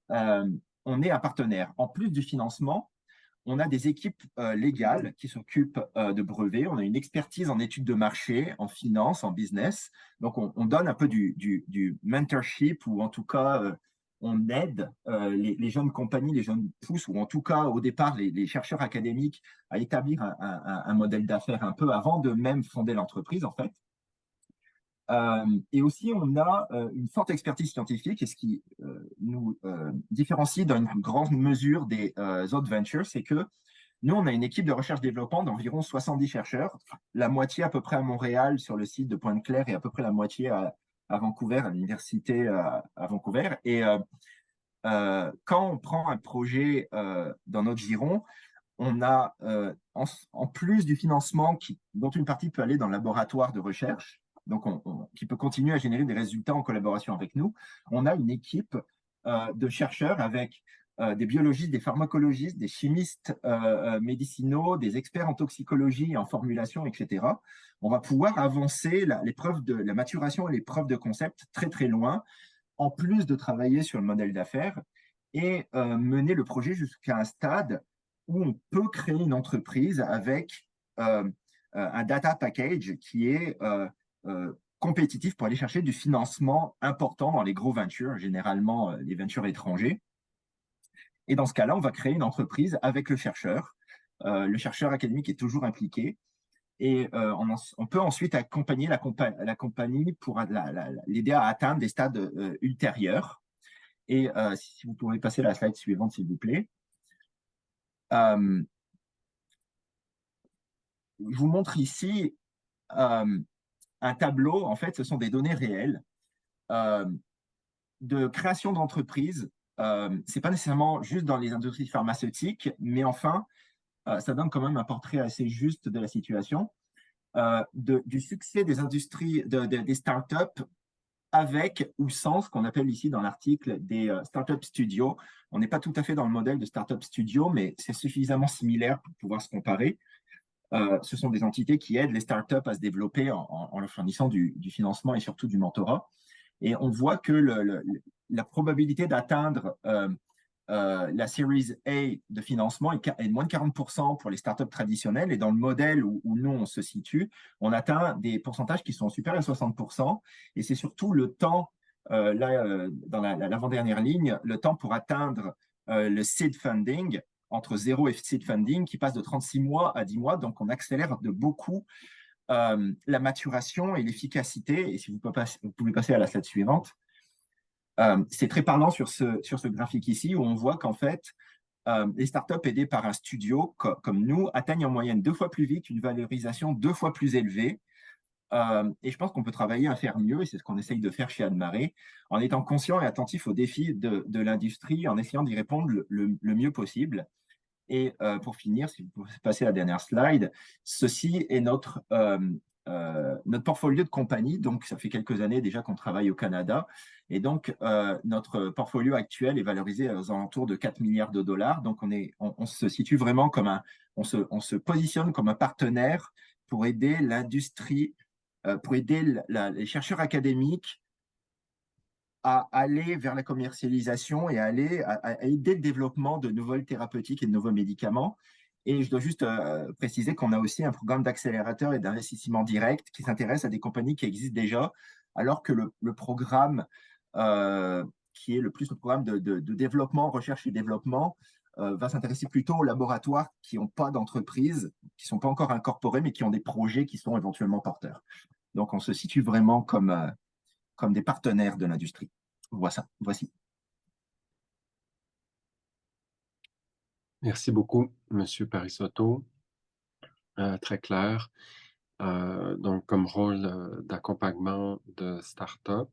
on est un partenaire. En plus du financement, on a des équipes légales qui s'occupent de brevets. On a une expertise en études de marché, en finance, en business. Donc, on donne un peu du mentorship ou en tout cas, on aide les jeunes compagnies, les jeunes pousses ou en tout cas, au départ, les chercheurs académiques à établir un modèle d'affaires un peu avant de même fonder l'entreprise, en fait. Et aussi, on a une forte expertise scientifique, et ce qui nous différencie dans une grande mesure des autres ventures, c'est que nous, on a une équipe de recherche-développement d'environ 70 chercheurs, la moitié à peu près à Montréal sur le site de Pointe-Claire et à peu près la moitié à Vancouver, à l'université à Vancouver. Et quand on prend un projet dans notre giron, on a, en plus du financement dont une partie peut aller dans le laboratoire de recherche, donc qui peut continuer à générer des résultats en collaboration avec nous, on a une équipe de chercheurs avec des biologistes, des pharmacologistes, des chimistes médicinaux, des experts en toxicologie, en formulation, etc. On va pouvoir avancer l'épreuve de la maturation et les preuves de concept très très loin, en plus de travailler sur le modèle d'affaires et mener le projet jusqu'à un stade où on peut créer une entreprise avec un data package qui est compétitif pour aller chercher du financement important dans les gros ventures, généralement les ventures étrangers. Et dans ce cas-là, on va créer une entreprise avec le chercheur. Le chercheur académique est toujours impliqué. Et on peut ensuite accompagner la compagnie pour l'aider à atteindre des stades ultérieurs. Et si vous pouvez passer à la slide suivante, s'il vous plaît. je vous montre ici un tableau. En fait, ce sont des données réelles de création d'entreprises. Ce n'est pas nécessairement juste dans les industries pharmaceutiques, mais enfin, ça donne quand même un portrait assez juste de la situation, du succès des industries, des startups avec ou sans ce qu'on appelle ici dans l'article des startup studios. On n'est pas tout à fait dans le modèle de startup studio, mais c'est suffisamment similaire pour pouvoir se comparer. Ce sont des entités qui aident les startups à se développer en leur fournissant du financement et surtout du mentorat. Et on voit que la probabilité d'atteindre la Series A de financement est de moins de 40% pour les startups traditionnelles. Et dans le modèle où nous, on se situe, on atteint des pourcentages qui sont supérieurs à 60%. Et c'est surtout le temps, dans l'avant-dernière ligne, le temps pour atteindre le seed funding, entre 0 et seed funding, qui passe de 36 mois à 10 mois. Donc, on accélère de beaucoup la maturation et l'efficacité. Et si vous pouvez passer à la slide suivante. C'est très parlant sur ce graphique ici, où on voit qu'en fait, les startups aidées par un studio comme nous atteignent en moyenne 2 fois plus vite une valorisation 2 fois plus élevée. Et je pense qu'on peut travailler à faire mieux, et c'est ce qu'on essaye de faire chez Admaré, en étant conscient et attentif aux défis de l'industrie, en essayant d'y répondre le mieux possible. Et pour finir, si vous pouvez passer à la dernière slide, ceci est notre portfolio de compagnie. Donc, ça fait quelques années déjà qu'on travaille au Canada. Et donc, notre portfolio actuel est valorisé aux alentours de 4 milliards de dollars. Donc, on se situe vraiment comme on se positionne comme un partenaire pour aider l'industrie, pour aider les chercheurs académiques à aller vers la commercialisation et à aider le développement de nouvelles thérapeutiques et de nouveaux médicaments. Et je dois juste préciser qu'on a aussi un programme d'accélérateur et d'investissement direct qui s'intéresse à des compagnies qui existent déjà, alors que le programme qui est le programme de développement, recherche et développement, va s'intéresser plutôt aux laboratoires qui n'ont pas d'entreprise, qui ne sont pas encore incorporés, mais qui ont des projets qui sont éventuellement porteurs. Donc, on se situe vraiment comme des partenaires de l'industrie. Voici. Merci beaucoup, Monsieur Parisotto. Très clair. Donc, comme rôle d'accompagnement de start-up,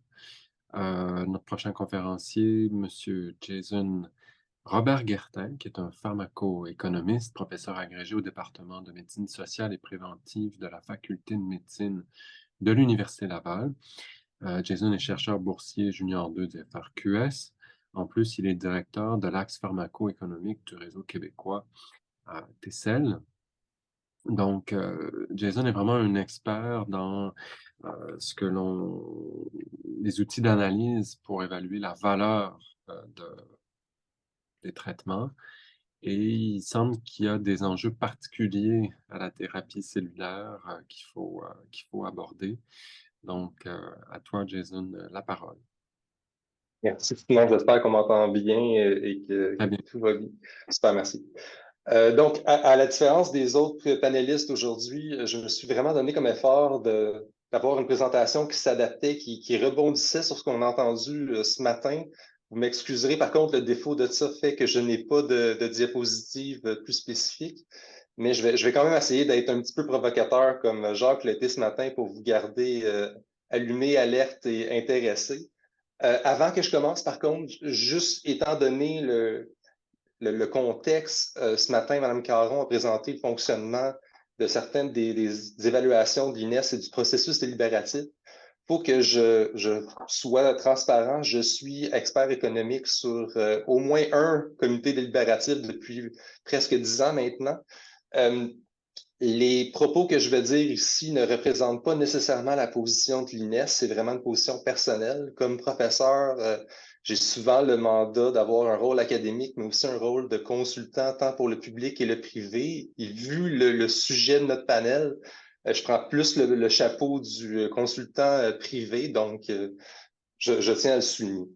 notre prochain conférencier, Monsieur Jason Robert Guertin, qui est un pharmaco-économiste, professeur agrégé au département de médecine sociale et préventive de la faculté de médecine de l'Université Laval. Jason est chercheur boursier junior 2 du FRQS. En plus, il est directeur de l'axe pharmaco-économique du réseau québécois à Tessel. Donc, Jason est vraiment un expert dans les outils d'analyse pour évaluer la valeur des traitements. Et il semble qu'il y a des enjeux particuliers à la thérapie cellulaire qu'il faut aborder. Donc, à toi, Jason, la parole. Merci. Sinon, j'espère qu'on m'entend bien et que tout va bien. Super, merci. Donc, à la différence des autres panélistes aujourd'hui, je me suis vraiment donné comme effort d'avoir une présentation qui s'adaptait, qui rebondissait sur ce qu'on a entendu ce matin. Vous m'excuserez, par contre, le défaut de ça fait que je n'ai pas de diapositive plus spécifique, mais je vais quand même essayer d'être un petit peu provocateur comme Jacques l'était ce matin pour vous garder allumé, alerte et intéressé. Avant que je commence, par contre, juste étant donné le contexte, ce matin, Mme Caron a présenté le fonctionnement de certaines des évaluations de l'INES et du processus délibératif. Il faut que je sois transparent. Je suis expert économique sur au moins un comité délibératif depuis presque 10 ans maintenant. Les propos que je vais dire ici ne représentent pas nécessairement la position de l'INES, c'est vraiment une position personnelle. Comme professeur, j'ai souvent le mandat d'avoir un rôle académique, mais aussi un rôle de consultant tant pour le public et le privé. Et vu le sujet de notre panel, je prends plus le chapeau du consultant privé, donc je tiens à le souligner.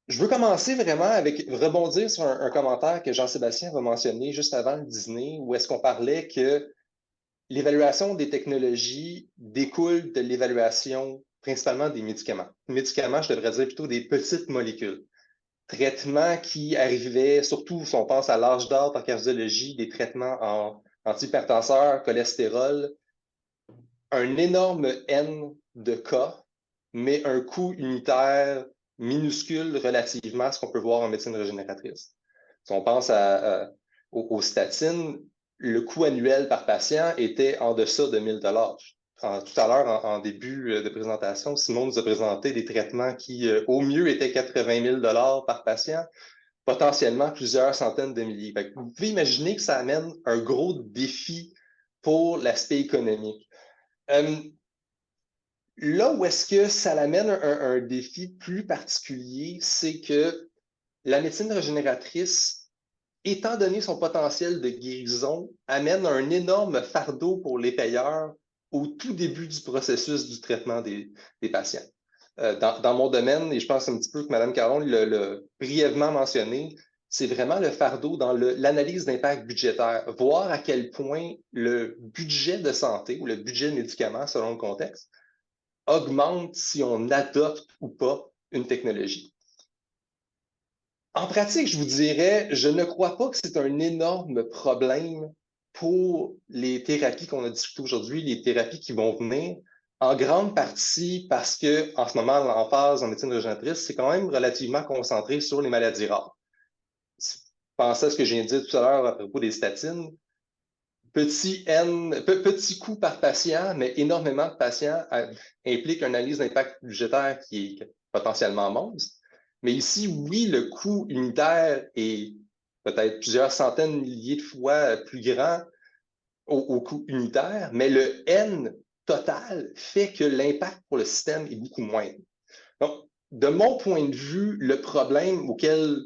Je veux commencer vraiment avec rebondir sur un commentaire que Jean-Sébastien va mentionner juste avant le dîner, où est-ce qu'on parlait que l'évaluation des technologies découle de l'évaluation principalement des médicaments. Médicaments, je devrais dire plutôt des petites molécules. Traitements qui arrivaient, surtout si on pense à l'âge d'or en cardiologie, des traitements en antihypertenseur, cholestérol, un énorme N de cas, mais un coût unitaire minuscule relativement à ce qu'on peut voir en médecine régénératrice. Si on pense aux statines, le coût annuel par patient était en deçà de 1 000 Tout à l'heure, en début de présentation, Simon nous a présenté des traitements qui, au mieux, étaient 80 000 par patient, potentiellement plusieurs centaines de milliers. Vous pouvez imaginer que ça amène un gros défi pour l'aspect économique. Là où est-ce que ça amène un défi plus particulier, c'est que la médecine régénératrice, étant donné son potentiel de guérison, amène un énorme fardeau pour les payeurs au tout début du processus du traitement des patients. Dans mon domaine, et je pense un petit peu que Mme Caron l'a brièvement mentionné, c'est vraiment le fardeau dans l'analyse d'impact budgétaire, voir à quel point le budget de santé ou le budget de médicaments, selon le contexte, augmente si on adopte ou pas une technologie. En pratique, je vous dirais, je ne crois pas que c'est un énorme problème pour les thérapies qu'on a discutées aujourd'hui, les thérapies qui vont venir, en grande partie parce que, en ce moment, l'emphase en médecine régénératrice, c'est quand même relativement concentré sur les maladies rares. Pensez à ce que j'ai dit tout à l'heure à propos des statines. Petit coût par patient, mais énormément de patients implique une analyse d'impact budgétaire qui est potentiellement monstre. Mais ici, oui, le coût unitaire est peut-être plusieurs centaines de milliers de fois plus grand au coût unitaire, mais le N total fait que l'impact pour le système est beaucoup moindre. Donc, de mon point de vue, le problème auquel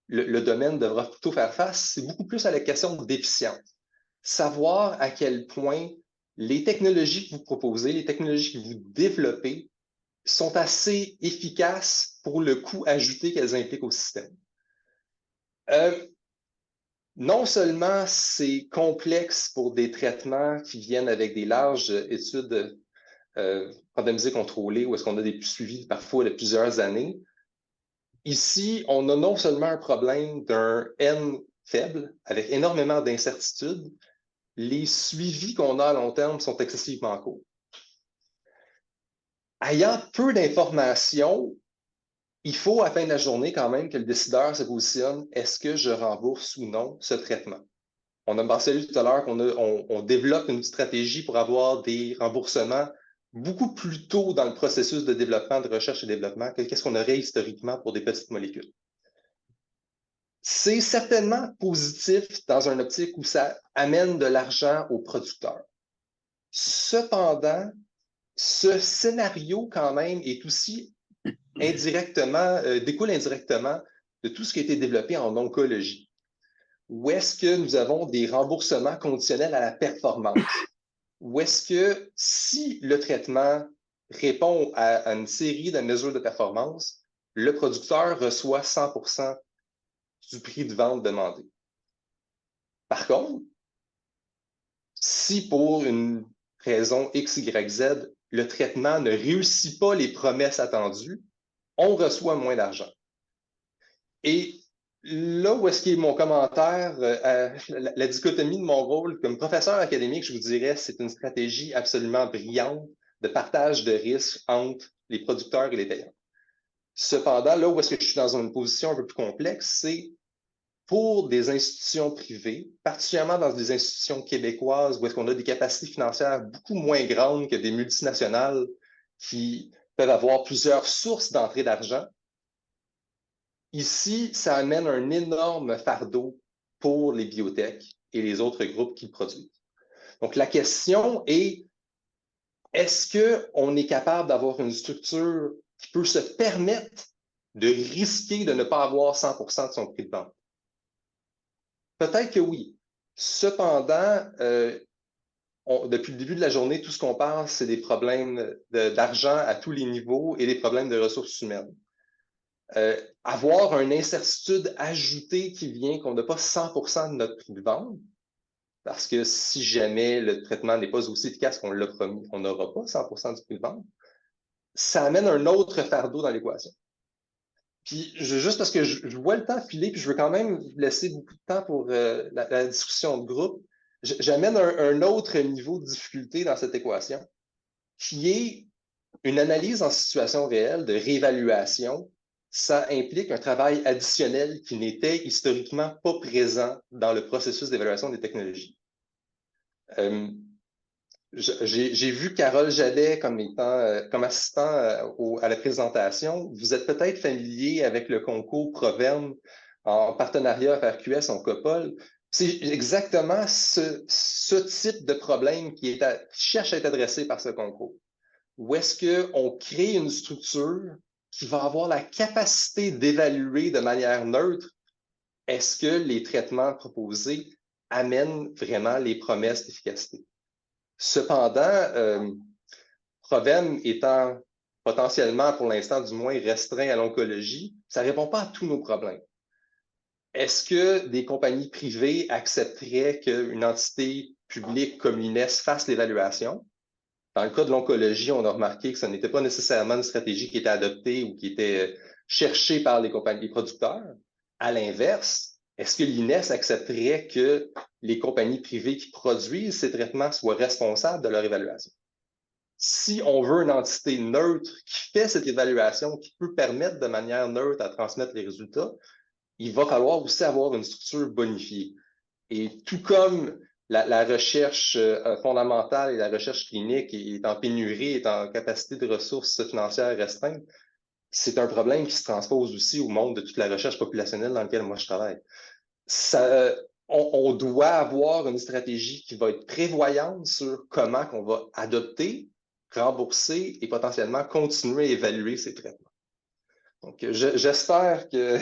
le domaine devra plutôt faire face, c'est beaucoup plus à la question d'efficience. Savoir à quel point les technologies que vous proposez, les technologies que vous développez sont assez efficaces pour le coût ajouté qu'elles impliquent au système. Non seulement c'est complexe pour des traitements qui viennent avec des larges études randomisées contrôlées, où est-ce qu'on a des suivis parfois de plusieurs années. Ici, on a non seulement un problème d'un N faible, avec énormément d'incertitudes, les suivis qu'on a à long terme sont excessivement courts. Ayant peu d'informations, il faut à la fin de la journée quand même que le décideur se positionne, est-ce que je rembourse ou non ce traitement? On a mentionné tout à l'heure qu'on développe une stratégie pour avoir des remboursements beaucoup plus tôt dans le processus de développement, de recherche et développement que qu'est-ce qu'on aurait historiquement pour des petites molécules. C'est certainement positif dans une optique où ça amène de l'argent aux producteurs. Cependant, ce scénario quand même est aussi découle indirectement de tout ce qui a été développé en oncologie. Où est-ce que nous avons des remboursements conditionnels à la performance? Où est-ce que si le traitement répond à une série de mesures de performance, le producteur reçoit 100% du prix de vente demandé. Par contre, si pour une raison X, Y, Z, le traitement ne réussit pas les promesses attendues, on reçoit moins d'argent. Et là où est-ce qu'il est mon commentaire, la dichotomie de mon rôle comme professeur académique, je vous dirais, c'est une stratégie absolument brillante de partage de risques entre les producteurs et les payants. Cependant, là où est-ce que je suis dans une position un peu plus complexe, c'est pour des institutions privées, particulièrement dans des institutions québécoises où est-ce qu'on a des capacités financières beaucoup moins grandes que des multinationales qui peuvent avoir plusieurs sources d'entrée d'argent. Ici, ça amène un énorme fardeau pour les biotech et les autres groupes qui le produisent. Donc, la question est, est-ce qu'on est capable d'avoir une structure qui peut se permettre de risquer de ne pas avoir 100% de son prix de vente? Peut-être que oui. Cependant, depuis le début de la journée, tout ce qu'on parle, c'est des problèmes d'argent à tous les niveaux et des problèmes de ressources humaines. Avoir une incertitude ajoutée qui vient qu'on n'a pas 100% de notre prix de vente, parce que si jamais le traitement n'est pas aussi efficace qu'on l'a promis, on n'aura pas 100% du prix de vente, ça amène un autre fardeau dans l'équation. Puis, juste parce que je vois le temps filer, puis je veux quand même laisser beaucoup de temps pour la discussion de groupe, j'amène un autre niveau de difficulté dans cette équation, qui est une analyse en situation réelle de réévaluation. Ça implique un travail additionnel qui n'était historiquement pas présent dans le processus d'évaluation des technologies. J'ai vu Carole Jadet comme assistant à la présentation. Vous êtes peut-être familier avec le concours Proverne en partenariat avec RQS, on COPOL. C'est exactement ce type de problème qui cherche à être adressé par ce concours. Où est-ce qu'on crée une structure qui va avoir la capacité d'évaluer de manière neutre est-ce que les traitements proposés amènent vraiment les promesses d'efficacité? Cependant, Provem étant potentiellement, pour l'instant du moins, restreint à l'oncologie, ça ne répond pas à tous nos problèmes. Est-ce que des compagnies privées accepteraient qu'une entité publique comme l'INES fasse l'évaluation? Dans le cas de l'oncologie, on a remarqué que ce n'était pas nécessairement une stratégie qui était adoptée ou qui était cherchée par les compagnies producteurs. À l'inverse, est-ce que l'INES accepterait que les compagnies privées qui produisent ces traitements soient responsables de leur évaluation? Si on veut une entité neutre qui fait cette évaluation, qui peut permettre de manière neutre à transmettre les résultats, il va falloir aussi avoir une structure bonifiée. Et tout comme la recherche fondamentale et la recherche clinique est en pénurie, est en capacité de ressources financières restreintes, c'est un problème qui se transpose aussi au monde de toute la recherche populationnelle dans lequel moi je travaille. On doit avoir une stratégie qui va être prévoyante sur comment on va adopter, rembourser et potentiellement continuer à évaluer ces traitements. Donc, j'espère que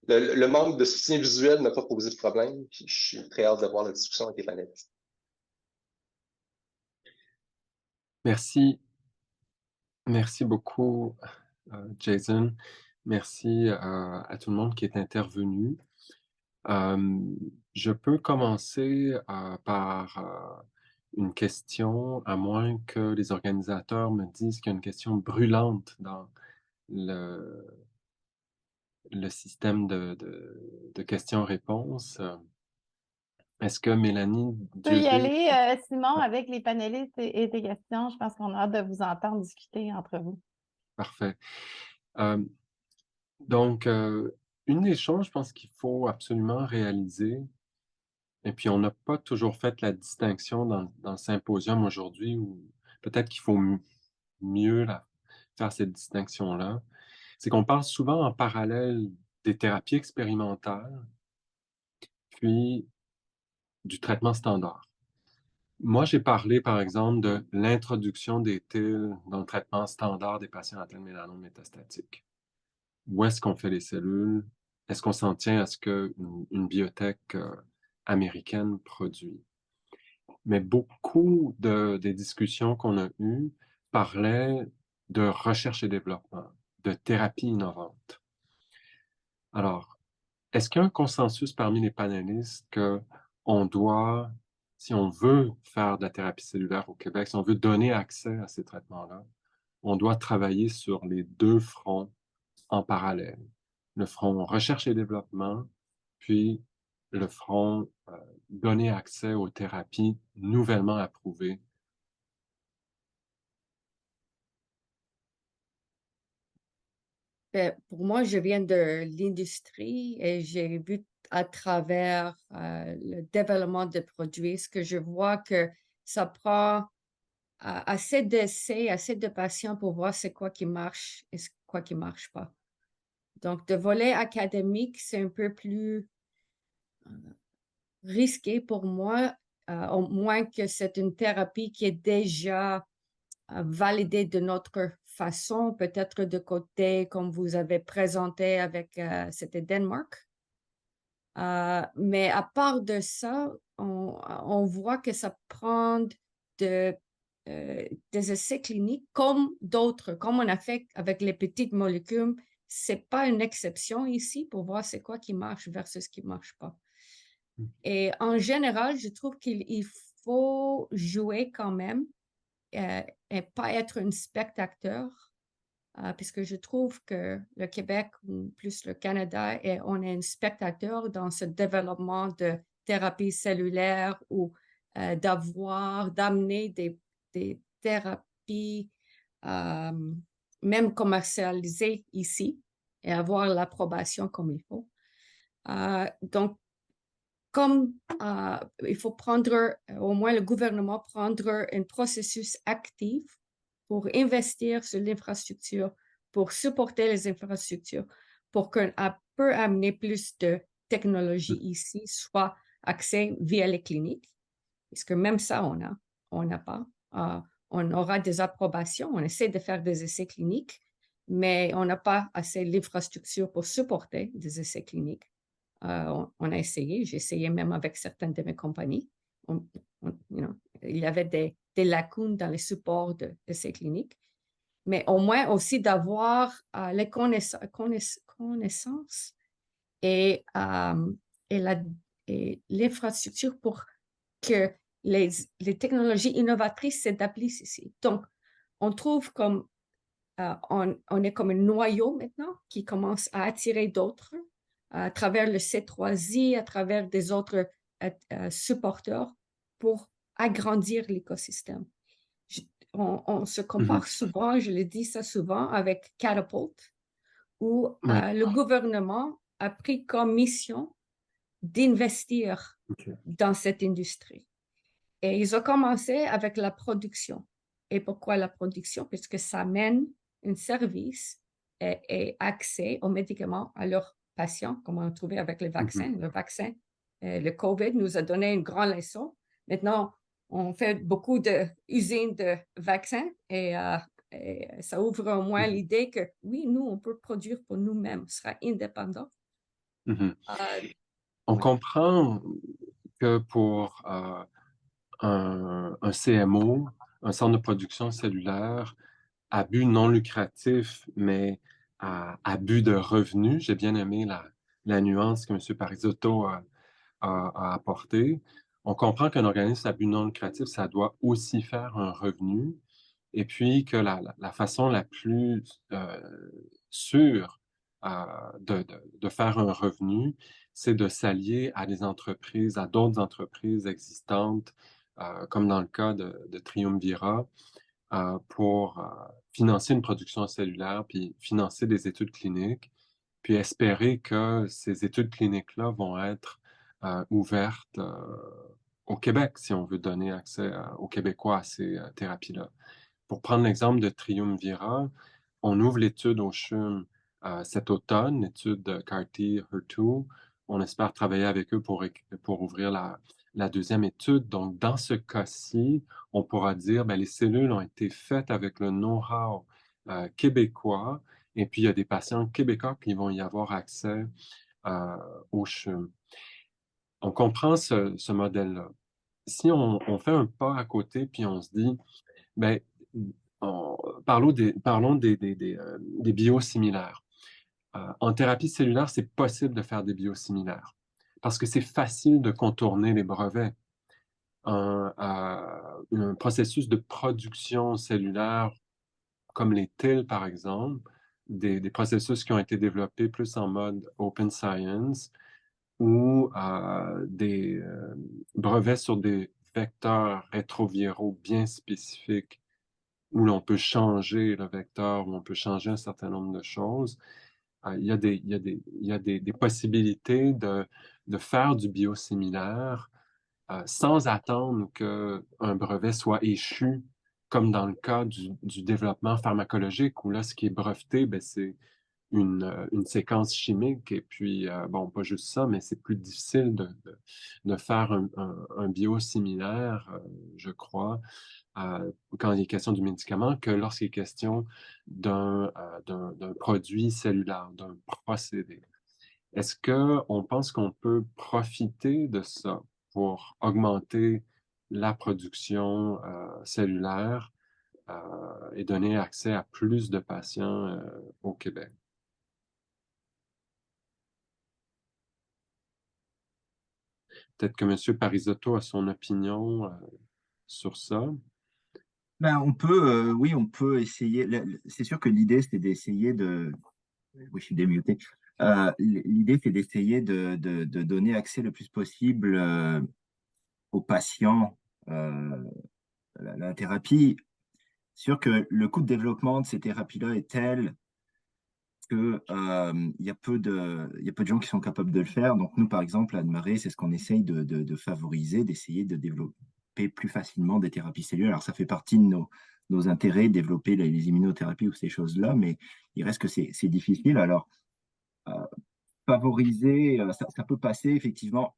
le manque de soutien visuel n'a pas posé de problème, puis je suis très hâte d'avoir la discussion avec les panélistes. Merci. Merci beaucoup, Jason. Merci à tout le monde qui est intervenu. Je peux commencer par une question, à moins que les organisateurs me disent qu'il y a une question brûlante dans le système de questions-réponses. Est-ce que Mélanie Tu peux y Dieudet... aller, Simon, avec les panélistes et tes questions. Je pense qu'on a hâte de vous entendre discuter entre vous. Parfait. Donc, une des choses, je pense qu'il faut absolument réaliser, et puis on n'a pas toujours fait la distinction dans le symposium aujourd'hui, ou peut-être qu'il faut mieux faire cette distinction-là, c'est qu'on parle souvent en parallèle des thérapies expérimentales, puis du traitement standard. Moi, j'ai parlé, par exemple, de l'introduction des TIL dans le traitement standard des patients atteints de mélanome métastatique. Où est-ce qu'on fait les cellules? Est-ce qu'on s'en tient à ce qu'une biotech américaine produit? Mais beaucoup des discussions qu'on a eues parlaient de recherche et développement, de thérapie innovante. Alors, est-ce qu'il y a un consensus parmi les panélistes qu'on doit, si on veut faire de la thérapie cellulaire au Québec, si on veut donner accès à ces traitements-là, on doit travailler sur les deux fronts en parallèle? Le front recherche et développement, puis le front donner accès aux thérapies nouvellement approuvées. Pour moi, je viens de l'industrie et j'ai vu à travers le développement de produits, ce que je vois que ça prend assez d'essais, assez de patients pour voir c'est quoi qui marche et quoi qui marche pas. Donc, de volet académique, c'est un peu plus risqué pour moi, au moins que c'est une thérapie qui est déjà validée de notre façon, peut-être de côté, comme vous avez présenté avec, c'était Danemark. Mais à part de ça, on voit que ça prend des essais cliniques comme d'autres, comme on a fait avec les petites molécules. C'est pas une exception ici pour voir c'est quoi qui marche versus ce qui marche pas. Et en général, je trouve qu'il faut jouer quand même et pas être un spectateur, puisque je trouve que le Québec ou plus le Canada, on est un spectateur dans ce développement de thérapies cellulaires ou d'amener des thérapies même commercialisées ici et avoir l'approbation comme il faut. Donc, comme il faut prendre, au moins le gouvernement prendre un processus actif pour investir sur l'infrastructure, pour supporter les infrastructures, pour qu'on peut amener plus de technologie ici, soit accès via les cliniques, parce que même ça, on n'a pas. On aura des approbations, on essaie de faire des essais cliniques, mais on n'a pas assez d'infrastructure pour supporter des essais cliniques. On a essayé, j'ai essayé même avec certaines de mes compagnies. Il y avait des lacunes dans les supports de ces cliniques, mais au moins aussi d'avoir les connaissances et l'infrastructure pour que les technologies innovatrices s'établissent ici. Donc, on trouve comme on est comme un noyau maintenant qui commence à attirer d'autres à travers le C3I, à travers des autres supporters pour agrandir l'écosystème. On se compare souvent, je le dis ça souvent, avec Catapult, où le gouvernement a pris comme mission d'investir dans cette industrie. Et ils ont commencé avec la production. Et pourquoi la production? Parce que ça mène un service et accès aux médicaments à leurs patients, comme on a trouvé avec les vaccins. Le vaccin, le COVID nous a donné une grande leçon. Maintenant, on fait beaucoup d'usines de vaccins et ça ouvre au moins l'idée que oui, nous, on peut produire pour nous-mêmes, on sera indépendant. On comprend que pour un CMO, un centre de production cellulaire, à but non lucratif, mais à but de revenu. J'ai bien aimé la nuance que M. Parisotto a apportée. On comprend qu'un organisme à but non lucratif, ça doit aussi faire un revenu, et puis que la façon la plus sûre de faire un revenu, c'est de s'allier à des entreprises, à d'autres entreprises existantes, comme dans le cas de Triumvira, pour financer une production cellulaire, puis financer des études cliniques, puis espérer que ces études cliniques-là vont être ouvertes au Québec, si on veut donner accès aux Québécois à ces thérapies-là. Pour prendre l'exemple de Triumvira, on ouvre l'étude au CHUM cet automne, l'étude de CAR-T/HER2. On espère travailler avec eux pour ouvrir la deuxième étude. Donc, dans ce cas-ci, on pourra dire que les cellules ont été faites avec le know-how québécois, et puis il y a des patients québécois qui vont y avoir accès au CHUM. On comprend ce modèle-là. Si on fait un pas à côté, puis on se dit, parlons des biosimilaires. En thérapie cellulaire, c'est possible de faire des biosimilaires parce que c'est facile de contourner les brevets. Un processus de production cellulaire comme les TIL, par exemple, des processus qui ont été développés plus en mode open science ou des brevets sur des vecteurs rétroviraux bien spécifiques où l'on peut changer le vecteur, où on peut changer un certain nombre de choses. Il y a des possibilités de faire du biosimilaire sans attendre qu'un brevet soit échu, comme dans le cas du développement pharmacologique, où là, ce qui est breveté, c'est une séquence chimique. Et puis, bon, pas juste ça, mais c'est plus difficile de faire un biosimilaire, je crois, quand il est question du médicament, que lorsqu'il est question d'un produit cellulaire, d'un procédé. Est-ce qu'on pense qu'on peut profiter de ça pour augmenter la production cellulaire et donner accès à plus de patients au Québec? Peut-être que M. Parisotto a son opinion sur ça. On peut, oui, on peut essayer. C'est sûr que l'idée, c'était d'essayer de... Oui, je suis démuté. L'idée, c'est d'essayer de donner accès le plus possible aux patients à la thérapie. Sûr que le coût de développement de ces thérapies-là est tel que il y a peu de gens qui sont capables de le faire. Donc nous, par exemple, à Admaré, c'est ce qu'on essaye de favoriser, d'essayer de développer plus facilement des thérapies cellulaires. Alors ça fait partie de nos intérêts, développer les immunothérapies ou ces choses-là, mais il reste que c'est difficile. Alors euh, favoriser, ça peut passer effectivement.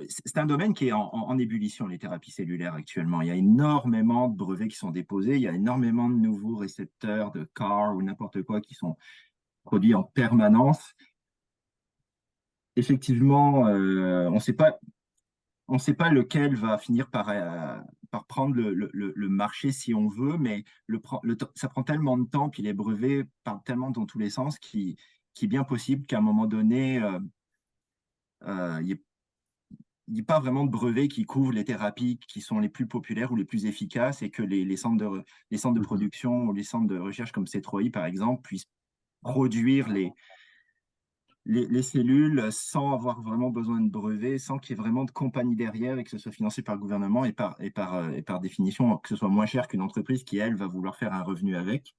C'est un domaine qui est en ébullition, les thérapies cellulaires actuellement. Il y a énormément de brevets qui sont déposés, il y a énormément de nouveaux récepteurs de CAR ou n'importe quoi qui sont produits en permanence. Effectivement, on ne sait pas lequel va finir par prendre le marché si on veut, mais ça prend tellement de temps, puis les brevets partent tellement dans tous les sens qu'il est bien possible qu'à un moment donné, il n'y ait pas vraiment de brevets qui couvrent les thérapies qui sont les plus populaires ou les plus efficaces et que les centres de production ou les centres de recherche comme C3I, par exemple, puissent produire les cellules sans avoir vraiment besoin de brevets, sans qu'il y ait vraiment de compagnie derrière et que ce soit financé par le gouvernement et par définition, que ce soit moins cher qu'une entreprise qui, elle, va vouloir faire un revenu avec.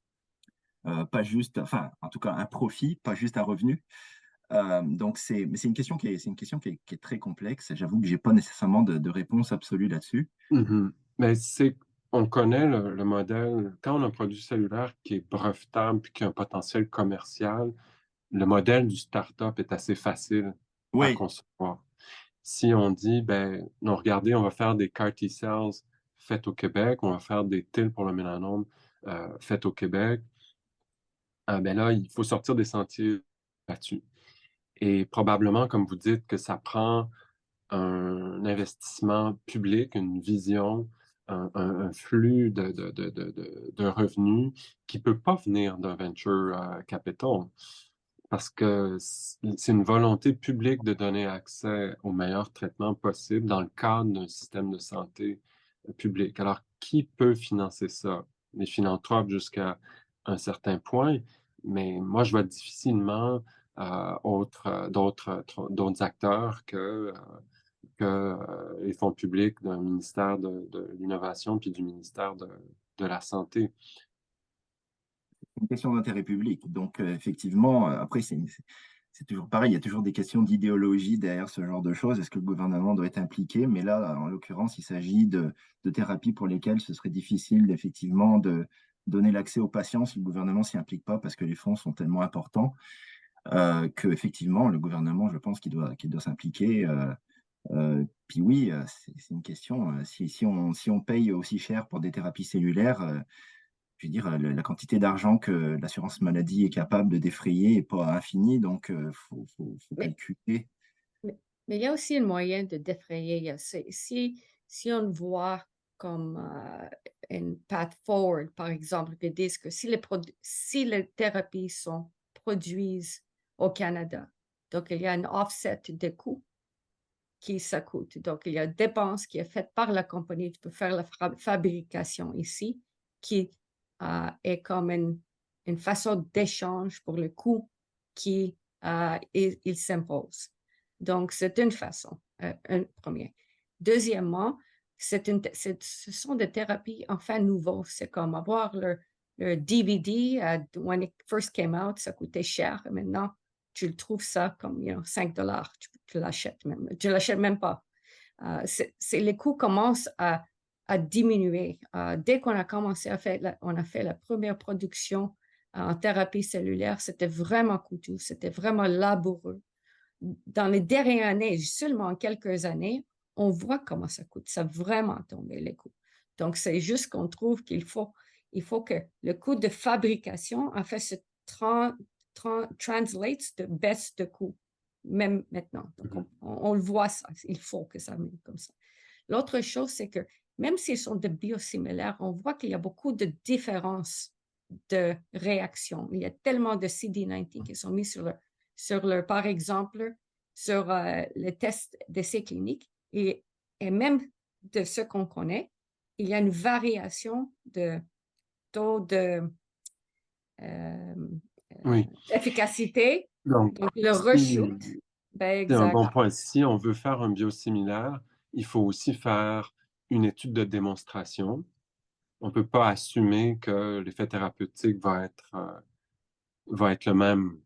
Pas juste, enfin, en tout cas, un profit, pas juste un revenu. Donc, c'est une question qui est très complexe. J'avoue que je n'ai pas nécessairement de réponse absolue là-dessus. Mais on connaît le modèle, quand on a un produit cellulaire qui est brevetable et qui a un potentiel commercial, le modèle du start-up est assez facile à concevoir. Si on dit, ben, non, regardez, on va faire des CAR T-cells faites au Québec, on va faire des TIL pour le mélanome faites au Québec, ben là, il faut sortir des sentiers là-dessus. Et probablement, comme vous dites, que ça prend un investissement public, une vision, un flux de revenus qui ne peut pas venir d'un venture capital parce que c'est une volonté publique de donner accès au meilleur traitement possible dans le cadre d'un système de santé public. Alors, qui peut financer ça? Les philanthropes jusqu'à un certain point, mais moi, je vois difficilement d'autres acteurs que les fonds publics d'un ministère de l'Innovation puis du ministère de la Santé. C'est une question d'intérêt public. Donc, effectivement, après, c'est toujours pareil, il y a toujours des questions d'idéologie derrière ce genre de choses. Est-ce que le gouvernement doit être impliqué? Mais là, en l'occurrence, il s'agit de thérapies pour lesquelles ce serait difficile, effectivement, de donner l'accès aux patients si le gouvernement ne s'y implique pas parce que les fonds sont tellement importants que, effectivement, le gouvernement, je pense qu'il doit s'impliquer. Puis oui, c'est une question. Si on paye aussi cher pour des thérapies cellulaires, je veux dire, la quantité d'argent que l'assurance maladie est capable de défrayer n'est pas infinie, donc il faut calculer. Mais il y a aussi un moyen de défrayer. Si on voit comme une path forward, par exemple, qui disent que si les thérapies sont produites au Canada, donc il y a un offset de coûts qui ça coûte. Donc, il y a une dépense qui est faite par la compagnie pour faire la fabrication ici, qui est comme une façon d'échange pour le coût qui il s'impose. Donc, c'est une façon, un premier. Deuxièmement, ce sont des thérapies enfin nouveaux. C'est comme avoir le DVD, when it first came out, ça coûtait cher. Maintenant, tu le trouves ça comme $5. Tu l'achètes même. Tu l'achètes même pas. Les coûts commencent à diminuer. Dès qu'on a commencé on a fait la première production en thérapie cellulaire, c'était vraiment coûteux, c'était vraiment laborieux. Dans les dernières années, seulement quelques années, on voit comment ça coûte. Ça a vraiment tombé les coûts. Donc, c'est juste qu'on trouve qu'il faut que le coût de fabrication, en fait, se translate de baisse de coût, même maintenant. Donc, on le voit ça. Il faut que ça mette comme ça. L'autre chose, c'est que même s'ils sont de biosimilaires, on voit qu'il y a beaucoup de différences de réactions. Il y a tellement de CD19 qui sont mis par exemple, sur les tests d'essais cliniques et même de ce qu'on connaît, il y a une variation de taux de efficacité Donc, Donc, le si, reshoot, ben c'est un bon exact. point. Si on veut faire un biosimilaire, il faut aussi faire une étude de démonstration. On ne peut pas assumer que l'effet thérapeutique va être le même.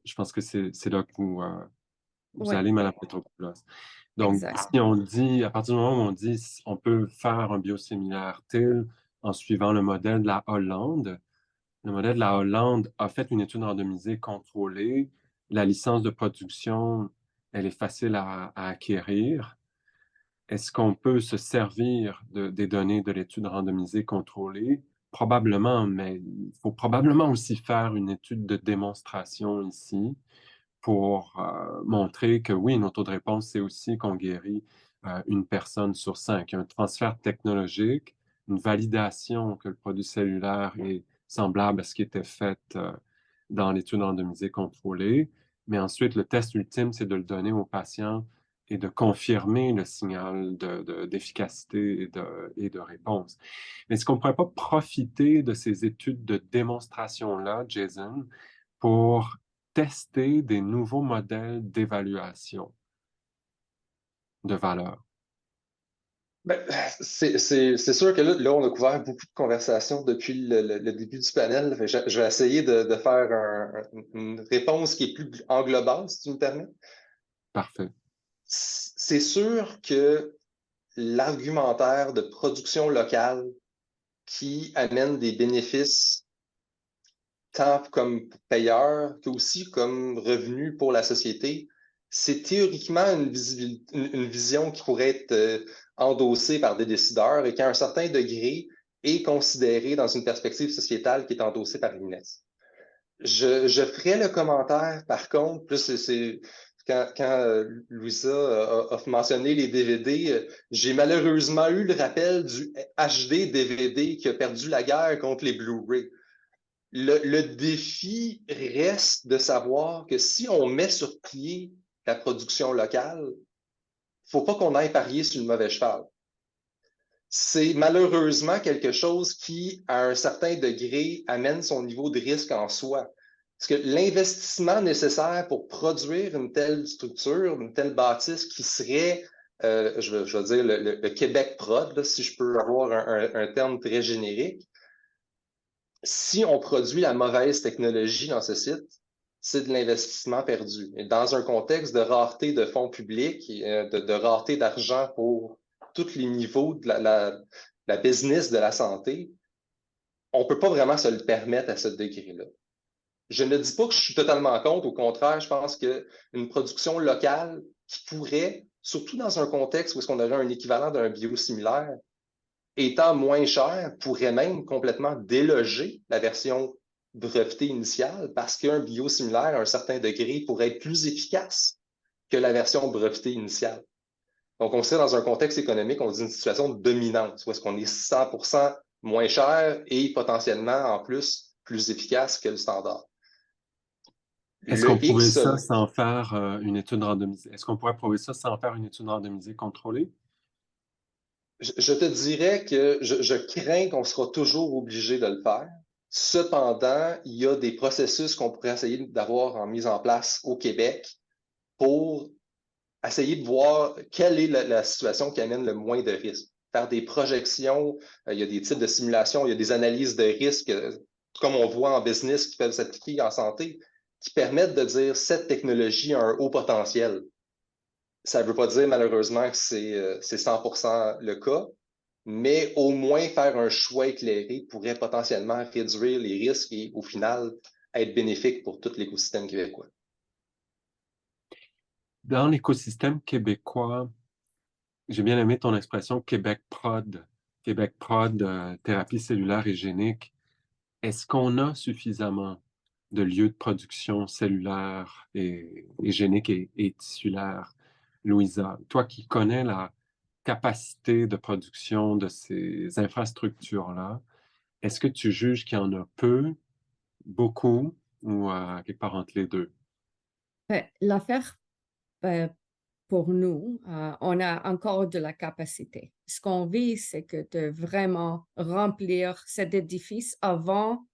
Je pense que c'est là que vous Oui, allez, Mme Petropoulos. Donc, exact. si on dit, à partir du moment où on dit on peut faire un biosimilaire TIL en suivant le modèle de la Hollande, le modèle de la Hollande a fait une étude randomisée contrôlée. La licence de production, elle est facile à acquérir. Est-ce qu'on peut se servir des données de l'étude randomisée contrôlée? Probablement, mais il faut probablement aussi faire une étude de démonstration ici pour montrer que oui, notre taux de réponse, c'est aussi qu'on guérit une personne sur 5. Il y a un transfert technologique, une validation que le produit cellulaire est semblable à ce qui était fait dans l'étude randomisée contrôlée. Mais ensuite, le test ultime, c'est de le donner aux patients et de confirmer le signal d'efficacité et de réponse. Mais est-ce qu'on ne pourrait pas profiter de ces études de démonstration-là, Jason, pour tester des nouveaux modèles d'évaluation de valeur? Ben, c'est sûr que là, on a couvert beaucoup de conversations depuis le début du panel. Fait que je vais essayer de faire une réponse qui est plus englobante, si tu me permets. Parfait. C'est sûr que l'argumentaire de production locale qui amène des bénéfices tant comme payeur qu'aussi comme revenu pour la société, c'est théoriquement une vision qui pourrait être endossée par des décideurs et qui, à un certain degré, est considérée dans une perspective sociétale qui est endossée par l'INES. Je ferai le commentaire, par contre, plus c'est quand Louisa a mentionné les DVD, j'ai malheureusement eu le rappel du HD DVD qui a perdu la guerre contre les Blu-ray. Le défi reste de savoir que si on met sur pied la production locale, il ne faut pas qu'on aille parier sur le mauvais cheval. C'est malheureusement quelque chose qui, à un certain degré, amène son niveau de risque en soi. Parce que l'investissement nécessaire pour produire une telle structure, une telle bâtisse qui serait, je vais dire, le Québec Prod, là, si je peux avoir un terme très générique, si on produit la mauvaise technologie dans ce site, c'est de l'investissement perdu. Et dans un contexte de rareté de fonds publics, de rareté d'argent pour tous les niveaux de la business de la santé, on ne peut pas vraiment se le permettre à ce degré-là. Je ne dis pas que je suis totalement contre, au contraire, je pense qu'une production locale qui pourrait, surtout dans un contexte où est-ce qu'on aurait un équivalent d'un biosimilaire, étant moins cher, pourrait même complètement déloger la version brevetée initiale parce qu'un biosimilaire à un certain degré pourrait être plus efficace que la version brevetée initiale. Donc, on serait dans un contexte économique, on dit une situation de dominance, où est-ce qu'on est 100% moins cher et potentiellement, en plus efficace que le standard. Est-ce qu'on Le pouvait X, ça sans faire une étude randomisée? Est-ce qu'on pourrait prouver ça sans faire une étude randomisée contrôlée? je te dirais que je crains qu'on sera toujours obligé de le faire. Cependant, il y a des processus qu'on pourrait essayer d'avoir en mise en place au Québec pour essayer de voir quelle est la situation qui amène le moins de risques. Faire des projections, il y a des types de simulations, il y a des analyses de risques, comme on voit en business, qui peuvent s'appliquer en santé, qui permettent de dire cette technologie a un haut potentiel. Ça ne veut pas dire malheureusement que c'est 100% le cas, mais au moins faire un choix éclairé pourrait potentiellement réduire les risques et au final être bénéfique pour tout l'écosystème québécois. Dans l'écosystème québécois, j'ai bien aimé ton expression Québec Prod. Québec Prod, thérapie cellulaire et génique. Est-ce qu'on a suffisamment de lieux de production cellulaire et génique et tissulaire, Louisa? Toi qui connais la capacité de production de ces infrastructures-là, est-ce que tu juges qu'il y en a peu, beaucoup ou quelque part entre les deux? L'affaire pour nous, on a encore de la capacité. Ce qu'on vise, c'est que de vraiment remplir cet édifice avant,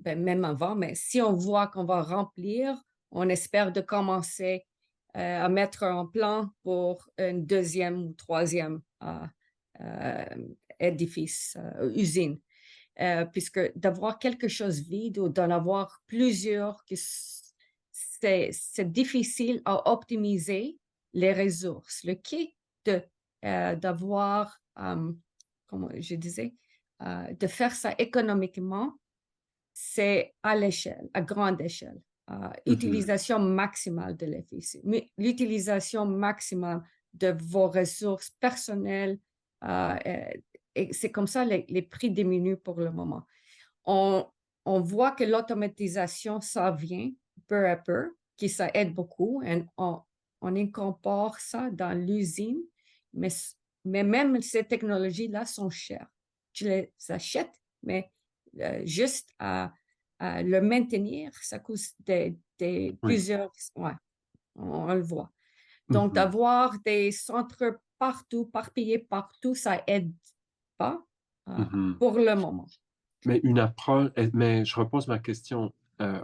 même avant, mais si on voit qu'on va remplir, on espère de commencer à mettre en plan pour une deuxième ou troisième édifice, usine. Puisque d'avoir quelque chose vide ou d'en avoir plusieurs, c'est difficile à optimiser les ressources. Le key d'avoir, comme je disais, de faire ça économiquement, c'est à l'échelle, à grande échelle. Utilisation maximale de l'efficie, l'utilisation maximale de vos ressources personnelles. Et c'est comme ça les prix diminuent pour le moment. On voit que l'automatisation, ça vient peu à peu, que ça aide beaucoup. Et on incorpore ça dans l'usine, mais même ces technologies-là sont chères. Tu les achètes, mais juste à le maintenir, ça coûte plusieurs... Ouais, on le voit. Donc, d'avoir des centres partout, éparpillés partout, ça aide pas pour le moment. Mais une approche, mais je repose ma question.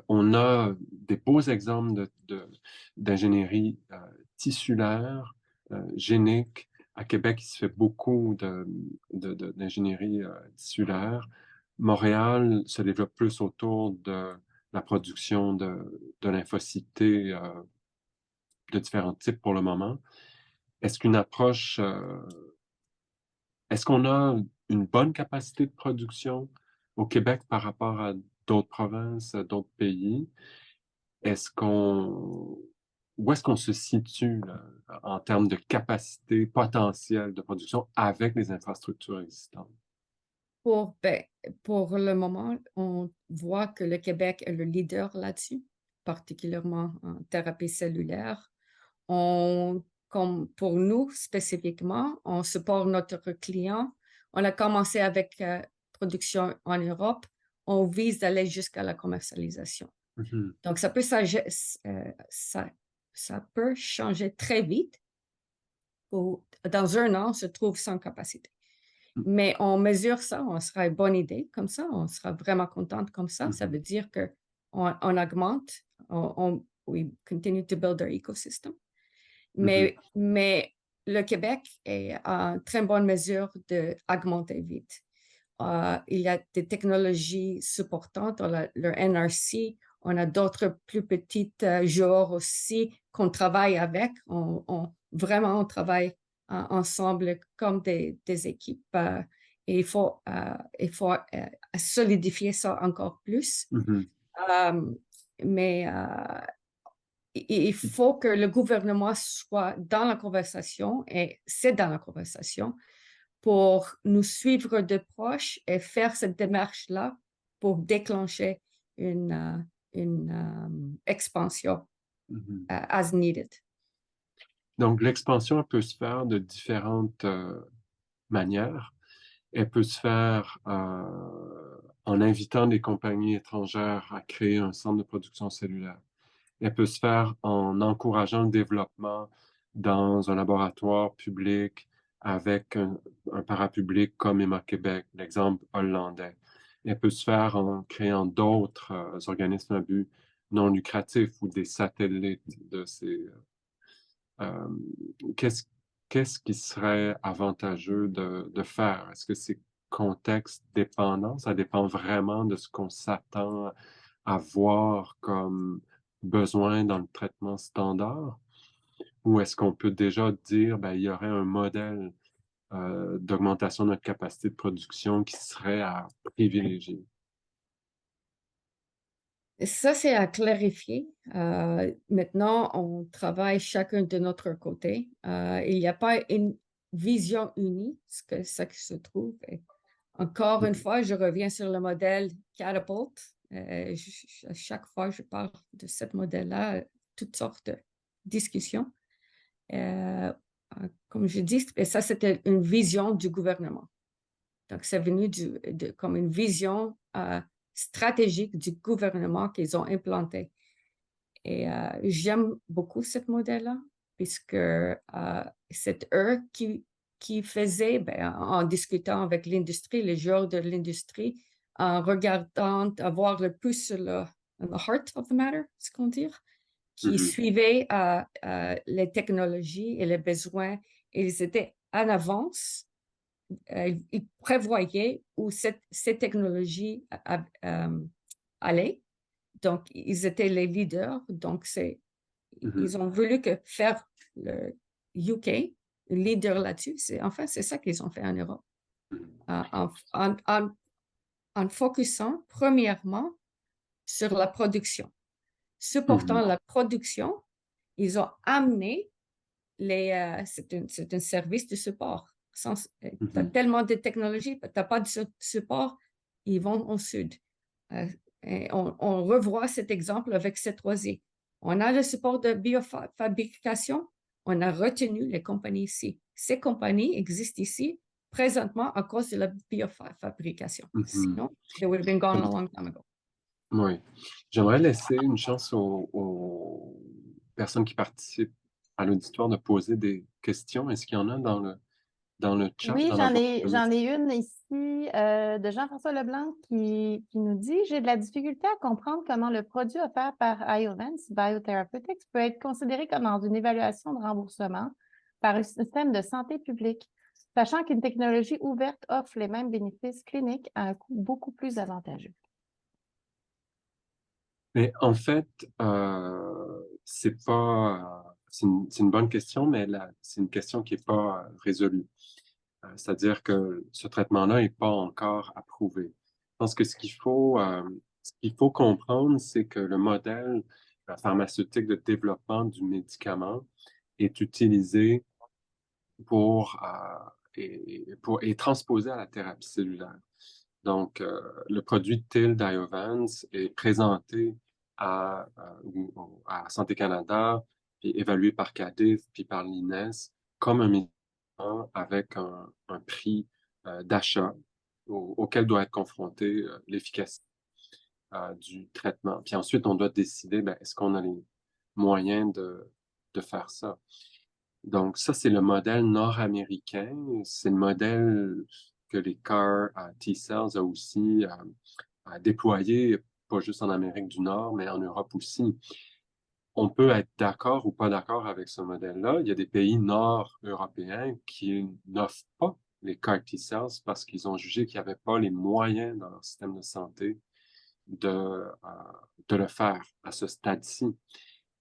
On a des beaux exemples d'ingénierie tissulaire, génique. À Québec, il se fait beaucoup d'ingénierie tissulaire. Montréal se développe plus autour de la production de lymphocytes de différents types pour le moment. Est-ce qu'une approche, est-ce qu'on a une bonne capacité de production au Québec par rapport à d'autres provinces, d'autres pays? Où est-ce qu'on se situe là, en termes de capacité potentielle de production avec les infrastructures existantes? Pour le moment, on voit que le Québec est le leader là-dessus, particulièrement en thérapie cellulaire. Comme pour nous spécifiquement, on supporte notre client. On a commencé avec production en Europe. On vise d'aller jusqu'à la commercialisation. Donc, ça peut changer très vite. Dans un an, on se trouve sans capacité. Mais on mesure ça, on sera une bonne idée comme ça, on sera vraiment contente comme ça. Ça veut dire qu'on augmente, we continue to build our ecosystem. Mais le Québec est en très bonne mesure d'augmenter vite. Il y a des technologies supportantes, on a le NRC, on a d'autres plus petites genres aussi qu'on travaille avec. Vraiment, on travaille ensemble comme des équipes. Et il faut solidifier ça encore plus. Mais il faut que le gouvernement soit dans la conversation, et c'est dans la conversation, pour nous suivre de proche et faire cette démarche-là pour déclencher une expansion as needed. Donc, l'expansion peut se faire de différentes manières. Elle peut se faire en invitant des compagnies étrangères à créer un centre de production cellulaire. Elle peut se faire en encourageant le développement dans un laboratoire public avec un parapublic comme Héma-Québec, l'exemple hollandais. Elle peut se faire en créant d'autres organismes à but non lucratif ou des satellites de ces... Qu'est-ce qui serait avantageux de faire? Est-ce que c'est contexte dépendant? Ça dépend vraiment de ce qu'on s'attend à voir comme besoin dans le traitement standard? Ou est-ce qu'on peut déjà dire il y aurait un modèle d'augmentation de notre capacité de production qui serait à privilégier? Ça, c'est à clarifier. Maintenant, on travaille chacun de notre côté. Il n'y a pas une vision unie, c'est ça qui se trouve. Et encore une fois, je reviens sur le modèle Catapult. À chaque fois, je parle de ce modèle-là, toutes sortes de discussions. Comme je dis, ça, c'était une vision du gouvernement. Donc, c'est venu comme une vision stratégique du gouvernement qu'ils ont implanté. Et j'aime beaucoup ce modèle-là, puisque c'est eux qui faisaient, en discutant avec l'industrie, les joueurs de l'industrie, en regardant, avoir le plus sur le heart of the matter, ce qu'on dit, qui suivaient les technologies et les besoins. Ils étaient en avance. Ils prévoyaient où ces technologies allaient. Donc, ils étaient les leaders. Donc, ils ont voulu faire le UK leader là-dessus. Enfin, c'est ça qu'ils ont fait en Europe. En focusant premièrement sur la production. Supportant la production, ils ont amené c'est un service de support. Tu as tellement de technologies, tu n'as pas de support, ils vont au sud. Et on revoit cet exemple avec C3I. On a le support de biofabrication, on a retenu les compagnies ici. Ces compagnies existent ici présentement à cause de la biofabrication. Sinon, they would have been gone a long time ago. Oui. J'aimerais laisser une chance aux personnes qui participent à l'auditoire de poser des questions. Est-ce qu'il y en a dans le chat? Oui, j'en ai une ici de Jean-François Leblanc qui nous dit « J'ai de la difficulté à comprendre comment le produit offert par Iovance Biotherapeutics peut être considéré comme dans une évaluation de remboursement par un système de santé publique, sachant qu'une technologie ouverte offre les mêmes bénéfices cliniques à un coût beaucoup plus avantageux. » Mais en fait, c'est une bonne question, mais c'est une question qui n'est pas résolue. C'est-à-dire que ce traitement-là n'est pas encore approuvé. Je pense que ce qu'il faut comprendre, c'est que le modèle pharmaceutique de développement du médicament est utilisé et transposé à la thérapie cellulaire. Donc, le produit TIL d'Iovance est présenté à Santé Canada, puis évalué par CADIF, puis par l'INES, comme un médicament avec un prix d'achat auquel doit être confronté l'efficacité du traitement. Puis ensuite, on doit décider, est-ce qu'on a les moyens de faire ça? Donc, ça, c'est le modèle nord-américain. C'est le modèle que les CAR T-Cells a aussi déployé, pas juste en Amérique du Nord, mais en Europe aussi. On peut être d'accord ou pas d'accord avec ce modèle-là. Il y a des pays nord-européens qui n'offrent pas les CAR T-Cells parce qu'ils ont jugé qu'il n'y avait pas les moyens dans leur système de santé de le faire à ce stade-ci,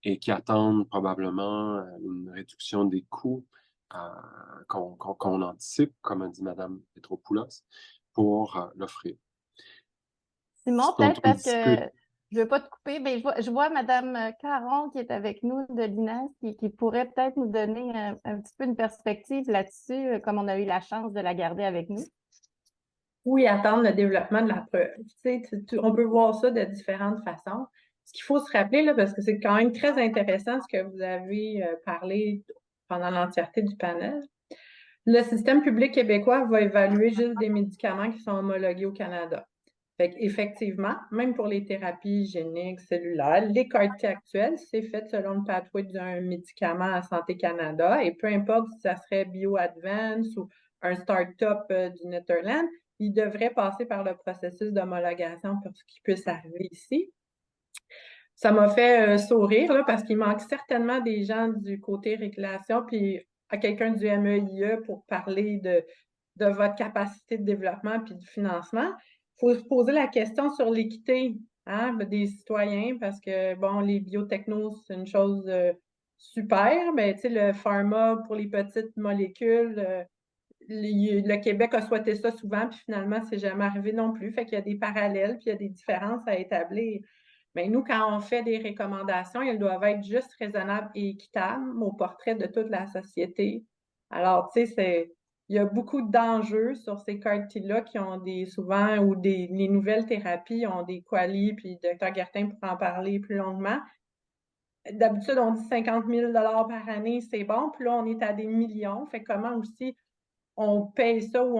et qui attendent probablement une réduction des coûts qu'on anticipe, comme a dit Mme Petropoulos, pour l'offrir. Simon, peut-être parce que je ne veux pas te couper, mais je vois Mme Caron qui est avec nous de l'INES qui pourrait peut-être nous donner un petit peu une perspective là-dessus, comme on a eu la chance de la garder avec nous. Oui, attendre le développement de la preuve. On peut voir ça de différentes façons. Ce qu'il faut se rappeler, là, parce que c'est quand même très intéressant ce que vous avez parlé pendant l'entièreté du panel, le système public québécois va évaluer juste des médicaments qui sont homologués au Canada. Fait qu'effectivement, même pour les thérapies géniques, cellulaires, les CAR-T actuels, c'est fait selon le pathway d'un médicament à Santé Canada, et peu importe si ça serait BioAdvance ou un start-up du Netherlands, il devrait passer par le processus d'homologation pour ce qui puisse arriver ici. Ça m'a fait sourire là, parce qu'il manque certainement des gens du côté régulation, puis à quelqu'un du MEIE pour parler de votre capacité de développement puis du financement. Il faut se poser la question sur l'équité des citoyens parce que, bon, les biotechnos, c'est une chose super, mais tu sais, le pharma pour les petites molécules, le Québec a souhaité ça souvent, puis finalement, c'est jamais arrivé non plus. Fait qu'il y a des parallèles, puis il y a des différences à établir. Mais nous, quand on fait des recommandations, elles doivent être juste raisonnables et équitables au portrait de toute la société. Alors, tu sais, il y a beaucoup d'enjeux sur ces CAR-T-là qui ont souvent, ou les nouvelles thérapies ont des qualis, puis Dr. Guertin pourra en parler plus longuement. D'habitude, on dit 50 000 par année, c'est bon, puis là, on est à des millions. Fait comment aussi on paye ça ou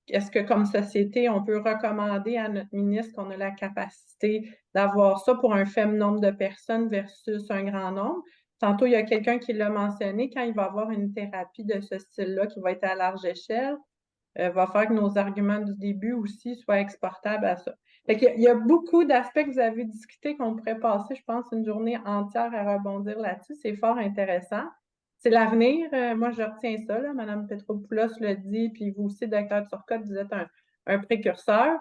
est-ce que comme société, on peut recommander à notre ministre qu'on a la capacité d'avoir ça pour un faible nombre de personnes versus un grand nombre? Tantôt, il y a quelqu'un qui l'a mentionné, quand il va y avoir une thérapie de ce style-là qui va être à large échelle, va faire que nos arguments du début aussi soient exportables à ça. Fait qu'il y a beaucoup d'aspects que vous avez discutés qu'on pourrait passer, je pense, une journée entière à rebondir là-dessus. C'est fort intéressant. C'est l'avenir. Moi, je retiens ça, là. Mme Petropoulos le dit, puis vous aussi, Dr. Turcotte, vous êtes un précurseur.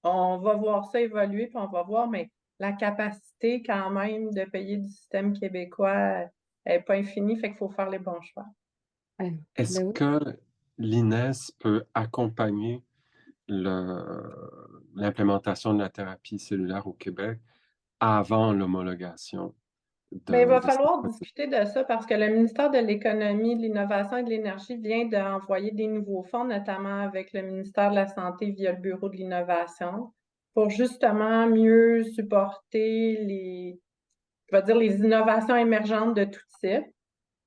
On va voir ça évoluer, puis on va voir, mais la capacité quand même de payer du système québécois n'est pas infinie, fait qu'il faut faire les bons choix. Est-ce que l'INES peut accompagner l'implémentation de la thérapie cellulaire au Québec avant l'homologation? Bien, il va falloir discuter de ça parce que le ministère de l'Économie, de l'Innovation et de l'Énergie vient d'envoyer des nouveaux fonds, notamment avec le ministère de la Santé via le Bureau de l'Innovation, pour justement mieux supporter les innovations émergentes de tout type.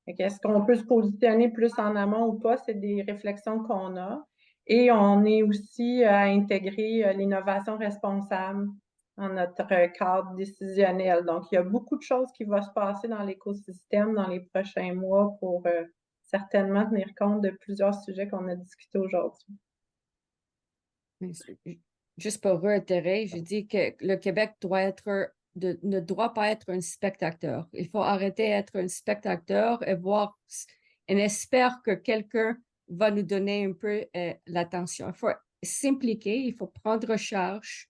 Est-ce qu'on peut se positionner plus en amont ou pas? C'est des réflexions qu'on a. Et on est aussi à intégrer l'innovation responsable dans notre cadre décisionnel. Donc, il y a beaucoup de choses qui vont se passer dans l'écosystème dans les prochains mois pour certainement tenir compte de plusieurs sujets qu'on a discutés aujourd'hui. Juste pour réitérer, je dis que le Québec ne doit pas être un spectateur. Il faut arrêter d'être un spectateur et voir, on espère que quelqu'un va nous donner un peu l'attention. Il faut s'impliquer, il faut prendre charge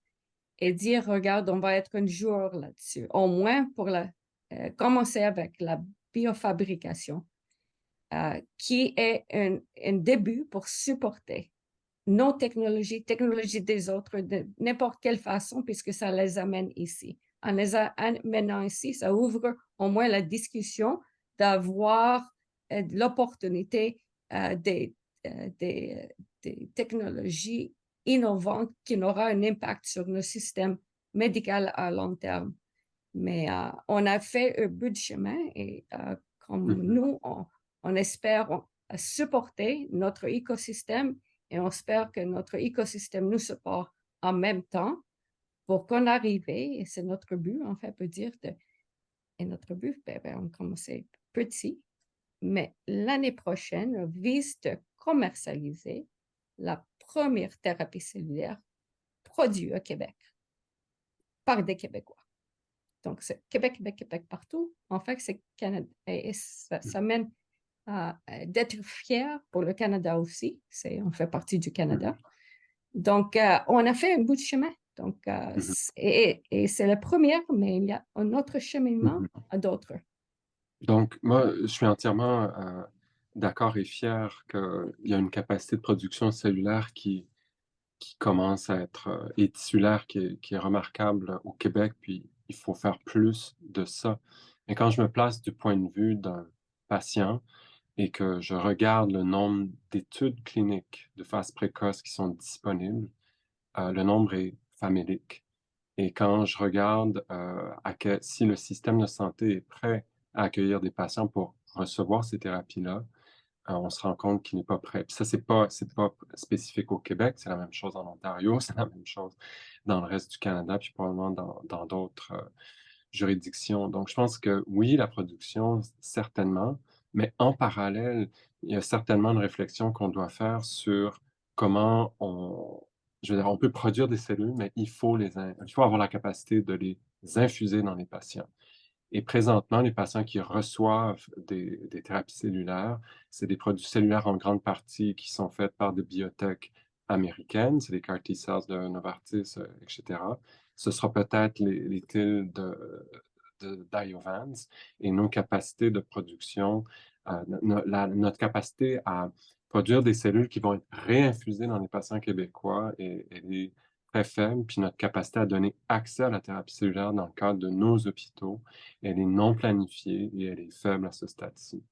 et dire, regarde, on va être un joueur là-dessus. Au moins pour commencer avec la biofabrication, qui est un début pour supporter nos technologies des autres, de n'importe quelle façon, puisque ça les amène ici. En les amenant ici, ça ouvre au moins la discussion d'avoir l'opportunité des technologies innovantes qui n'aura un impact sur nos systèmes médicaux à long terme. Mais on a fait un bout de chemin et comme nous, on espère supporter notre écosystème et on espère que notre écosystème nous supporte en même temps pour qu'on arrive, et c'est notre but, en fait, on peut dire, et notre but, on commence petit, mais l'année prochaine, on vise de commercialiser la première thérapie cellulaire produite au Québec par des Québécois. Donc, c'est Québec, Québec, Québec partout. En fait, c'est Canada. Et ça mène d'être fier pour le Canada aussi. On fait partie du Canada. Donc, on a fait un bout de chemin. Donc, et c'est la première, mais il y a un autre cheminement à d'autres. Donc, moi, je suis entièrement d'accord et fier qu'il y a une capacité de production cellulaire qui commence à être et tissulaire qui est remarquable au Québec, puis il faut faire plus de ça. Mais quand je me place du point de vue d'un patient et que je regarde le nombre d'études cliniques de phase précoce qui sont disponibles, le nombre est famélique. Et quand je regarde si le système de santé est prêt à accueillir des patients pour recevoir ces thérapies-là, on se rend compte qu'il n'est pas prêt. Puis ça, c'est pas spécifique au Québec, c'est la même chose en Ontario, c'est la même chose dans le reste du Canada, puis probablement dans d'autres juridictions. Donc, je pense que oui, la production, certainement, mais en parallèle, il y a certainement une réflexion qu'on doit faire sur comment je veux dire, on peut produire des cellules, mais il faut avoir la capacité de les infuser dans les patients. Et présentement, les patients qui reçoivent des thérapies cellulaires, c'est des produits cellulaires en grande partie qui sont faits par des biotech américaines, c'est les CAR T-cells de Novartis, etc. Ce sera peut-être les TIL d'Iovance et nos capacités de production, notre capacité à produire des cellules qui vont être réinfusées dans les patients québécois et les très faible, puis notre capacité à donner accès à la thérapie cellulaire dans le cadre de nos hôpitaux, elle est non planifiée et elle est faible à ce stade-ci.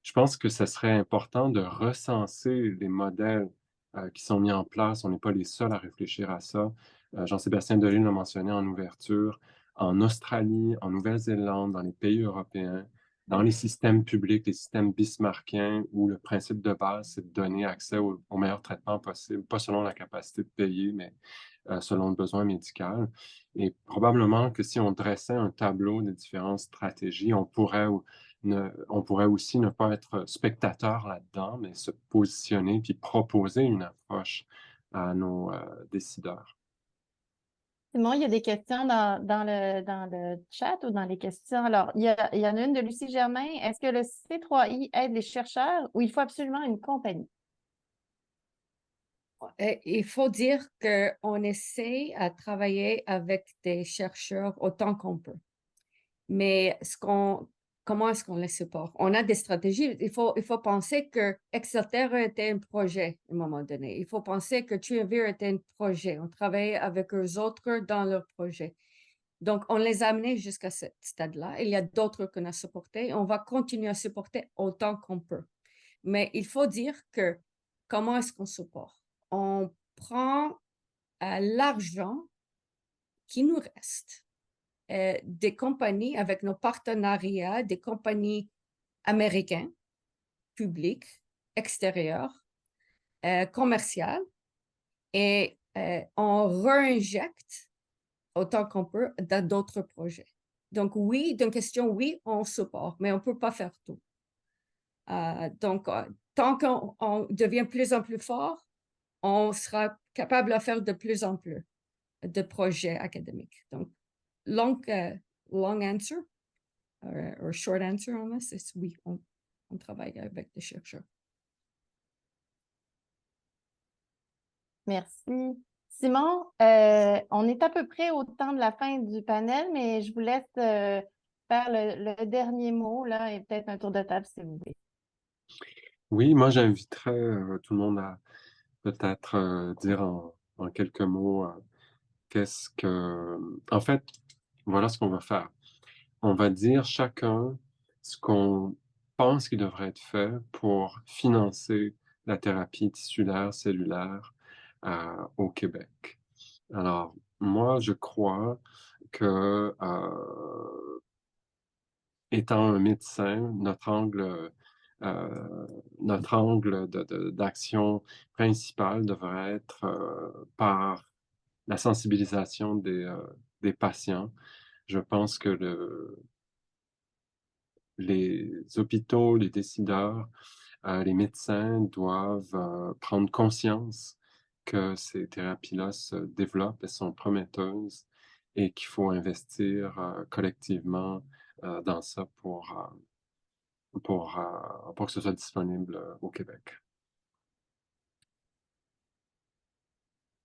Je pense que ce serait important de recenser les modèles qui sont mis en place. On n'est pas les seuls à réfléchir à ça. Jean-Sébastien Delisle l'a mentionné en ouverture. En Australie, en Nouvelle-Zélande, dans les pays européens, dans les systèmes publics, les systèmes bismarckiens, où le principe de base, c'est de donner accès au meilleur traitement possible, pas selon la capacité de payer, mais selon le besoin médical. Et probablement que si on dressait un tableau des différentes stratégies, on pourrait aussi ne pas être spectateur là-dedans, mais se positionner puis proposer une approche à nos décideurs. Simon, il y a des questions dans le chat ou dans les questions. Alors, il y en a une de Lucie Germain. Est-ce que le C3I aide les chercheurs ou il faut absolument une compagnie? Il faut dire qu'on essaie à travailler avec des chercheurs autant qu'on peut. Mais comment est-ce qu'on les supporte? On a des stratégies. Il faut penser que Exoterra était un projet à un moment donné. Il faut penser que TRIAVIR était un projet. On travaillait avec eux autres dans leur projet. Donc, on les a amenés jusqu'à ce stade-là. Il y a d'autres qu'on a supportés. On va continuer à supporter autant qu'on peut. Mais il faut dire que comment est-ce qu'on supporte? On prend l'argent qui nous reste des compagnies avec nos partenariats, des compagnies américaines, publiques, extérieures, commerciales, et on réinjecte autant qu'on peut dans d'autres projets. Donc oui, d'une question, oui, on supporte, mais on ne peut pas faire tout. Donc, tant qu'on devient plus en plus fort, on sera capable de faire de plus en plus de projets académiques. Donc, long answer, or short answer on this, c'est oui, on travaille avec des chercheurs. Merci. Simon, on est à peu près au temps de la fin du panel, mais je vous laisse faire le dernier mot là, et peut-être un tour de table si vous voulez. Oui, moi j'inviterais tout le monde à peut-être dire en quelques mots qu'est-ce que... En fait, voilà ce qu'on va faire. On va dire chacun ce qu'on pense qu'il devrait être fait pour financer la thérapie tissulaire cellulaire au Québec. Alors, moi, je crois que, étant un médecin, notre angle d'action principal devrait être par la sensibilisation des patients. Je pense que les hôpitaux, les décideurs, les médecins doivent prendre conscience que ces thérapies-là se développent, elles sont prometteuses et qu'il faut investir collectivement dans ça pour que ce soit disponible au Québec.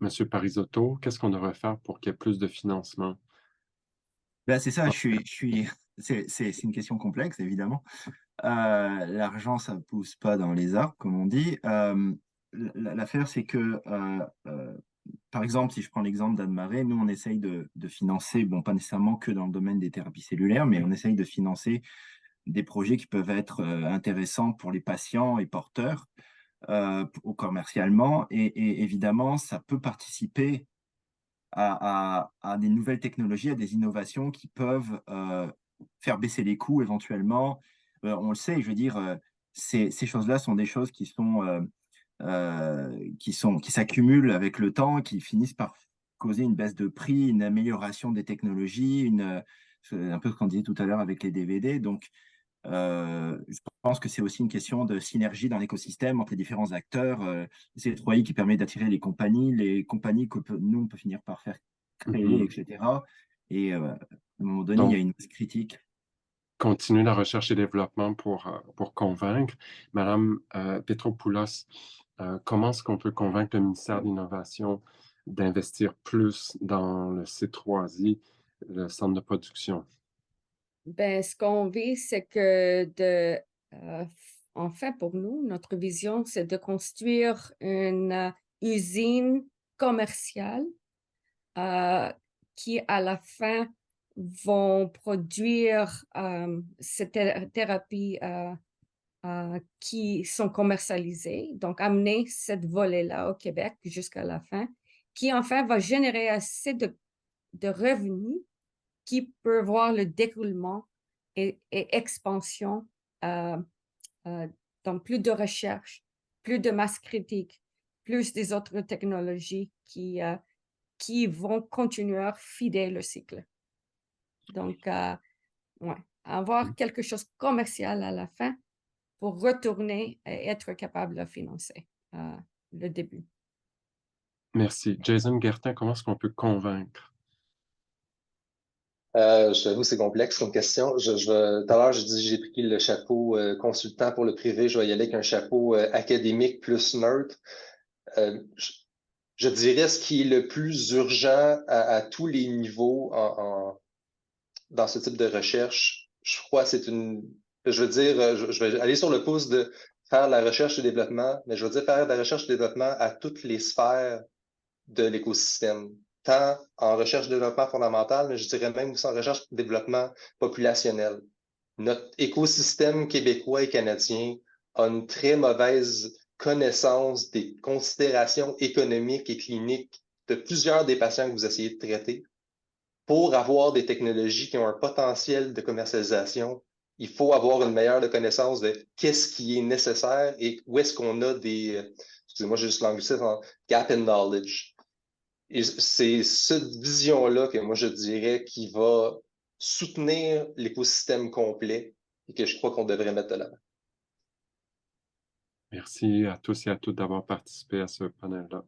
Monsieur Parisotto, qu'est-ce qu'on devrait faire pour qu'il y ait plus de financement? Ben, c'est ça, c'est une question complexe, évidemment. L'argent, ça ne pousse pas dans les arbres, comme on dit. L'affaire, c'est que, par exemple, si je prends l'exemple d'Anne-Marie, nous, on essaye de financer, bon, pas nécessairement que dans le domaine des thérapies cellulaires, mais on essaye de financer des projets qui peuvent être intéressants pour les patients et porteurs commercialement. Et évidemment, ça peut participer à des nouvelles technologies, à des innovations qui peuvent faire baisser les coûts éventuellement. On le sait, je veux dire, ces choses-là sont des choses qui s'accumulent avec le temps, qui finissent par causer une baisse de prix, une amélioration des technologies, un peu ce qu'on disait tout à l'heure avec les DVD. Donc, je pense que c'est aussi une question de synergie dans l'écosystème entre les différents acteurs. C'est le 3i qui permet d'attirer les compagnies que nous, on peut finir par faire créer, etc. Et à un moment donné, Donc, il y a une critique. Continuer la recherche et développement pour convaincre. Madame Petropoulos, comment est-ce qu'on peut convaincre le ministère de l'Innovation d'investir plus dans le C3I, le centre de production? Ben, ce qu'on vit, c'est que en fait, pour nous, notre vision, c'est de construire une usine commerciale qui, à la fin, vont produire ces thérapies qui sont commercialisées. Donc, amener cette volée-là au Québec jusqu'à la fin, qui, enfin, va générer assez de revenus qui peut voir le déroulement et expansion dans plus de recherche, plus de masse critique, plus des autres technologies qui vont continuer à fider le cycle. Donc, ouais, avoir quelque chose de commercial à la fin pour retourner et être capable de financer le début. Merci. Jason Guertin, comment est-ce qu'on peut convaincre J'avoue, c'est complexe comme question. Tout à l'heure, j'ai pris le chapeau consultant pour le privé. Je vais y aller avec un chapeau académique plus neutre. Je dirais ce qui est le plus urgent à tous les niveaux dans ce type de recherche. Je crois que je veux dire, je vais aller sur le pouce de faire la recherche et le développement, mais je veux dire faire de la recherche et le développement à toutes les sphères de l'écosystème, tant en recherche et développement fondamental, mais je dirais même aussi en recherche et développement populationnel. Notre écosystème québécois et canadien a une très mauvaise connaissance des considérations économiques et cliniques de plusieurs des patients que vous essayez de traiter. Pour avoir des technologies qui ont un potentiel de commercialisation, il faut avoir une meilleure connaissance de qu'est-ce qui est nécessaire et où est-ce qu'on a excusez-moi, j'ai juste l'anglicisme, gap in knowledge. Et c'est cette vision-là que moi je dirais qui va soutenir l'écosystème complet et que je crois qu'on devrait mettre de l'avant. Merci à tous et à toutes d'avoir participé à ce panel-là.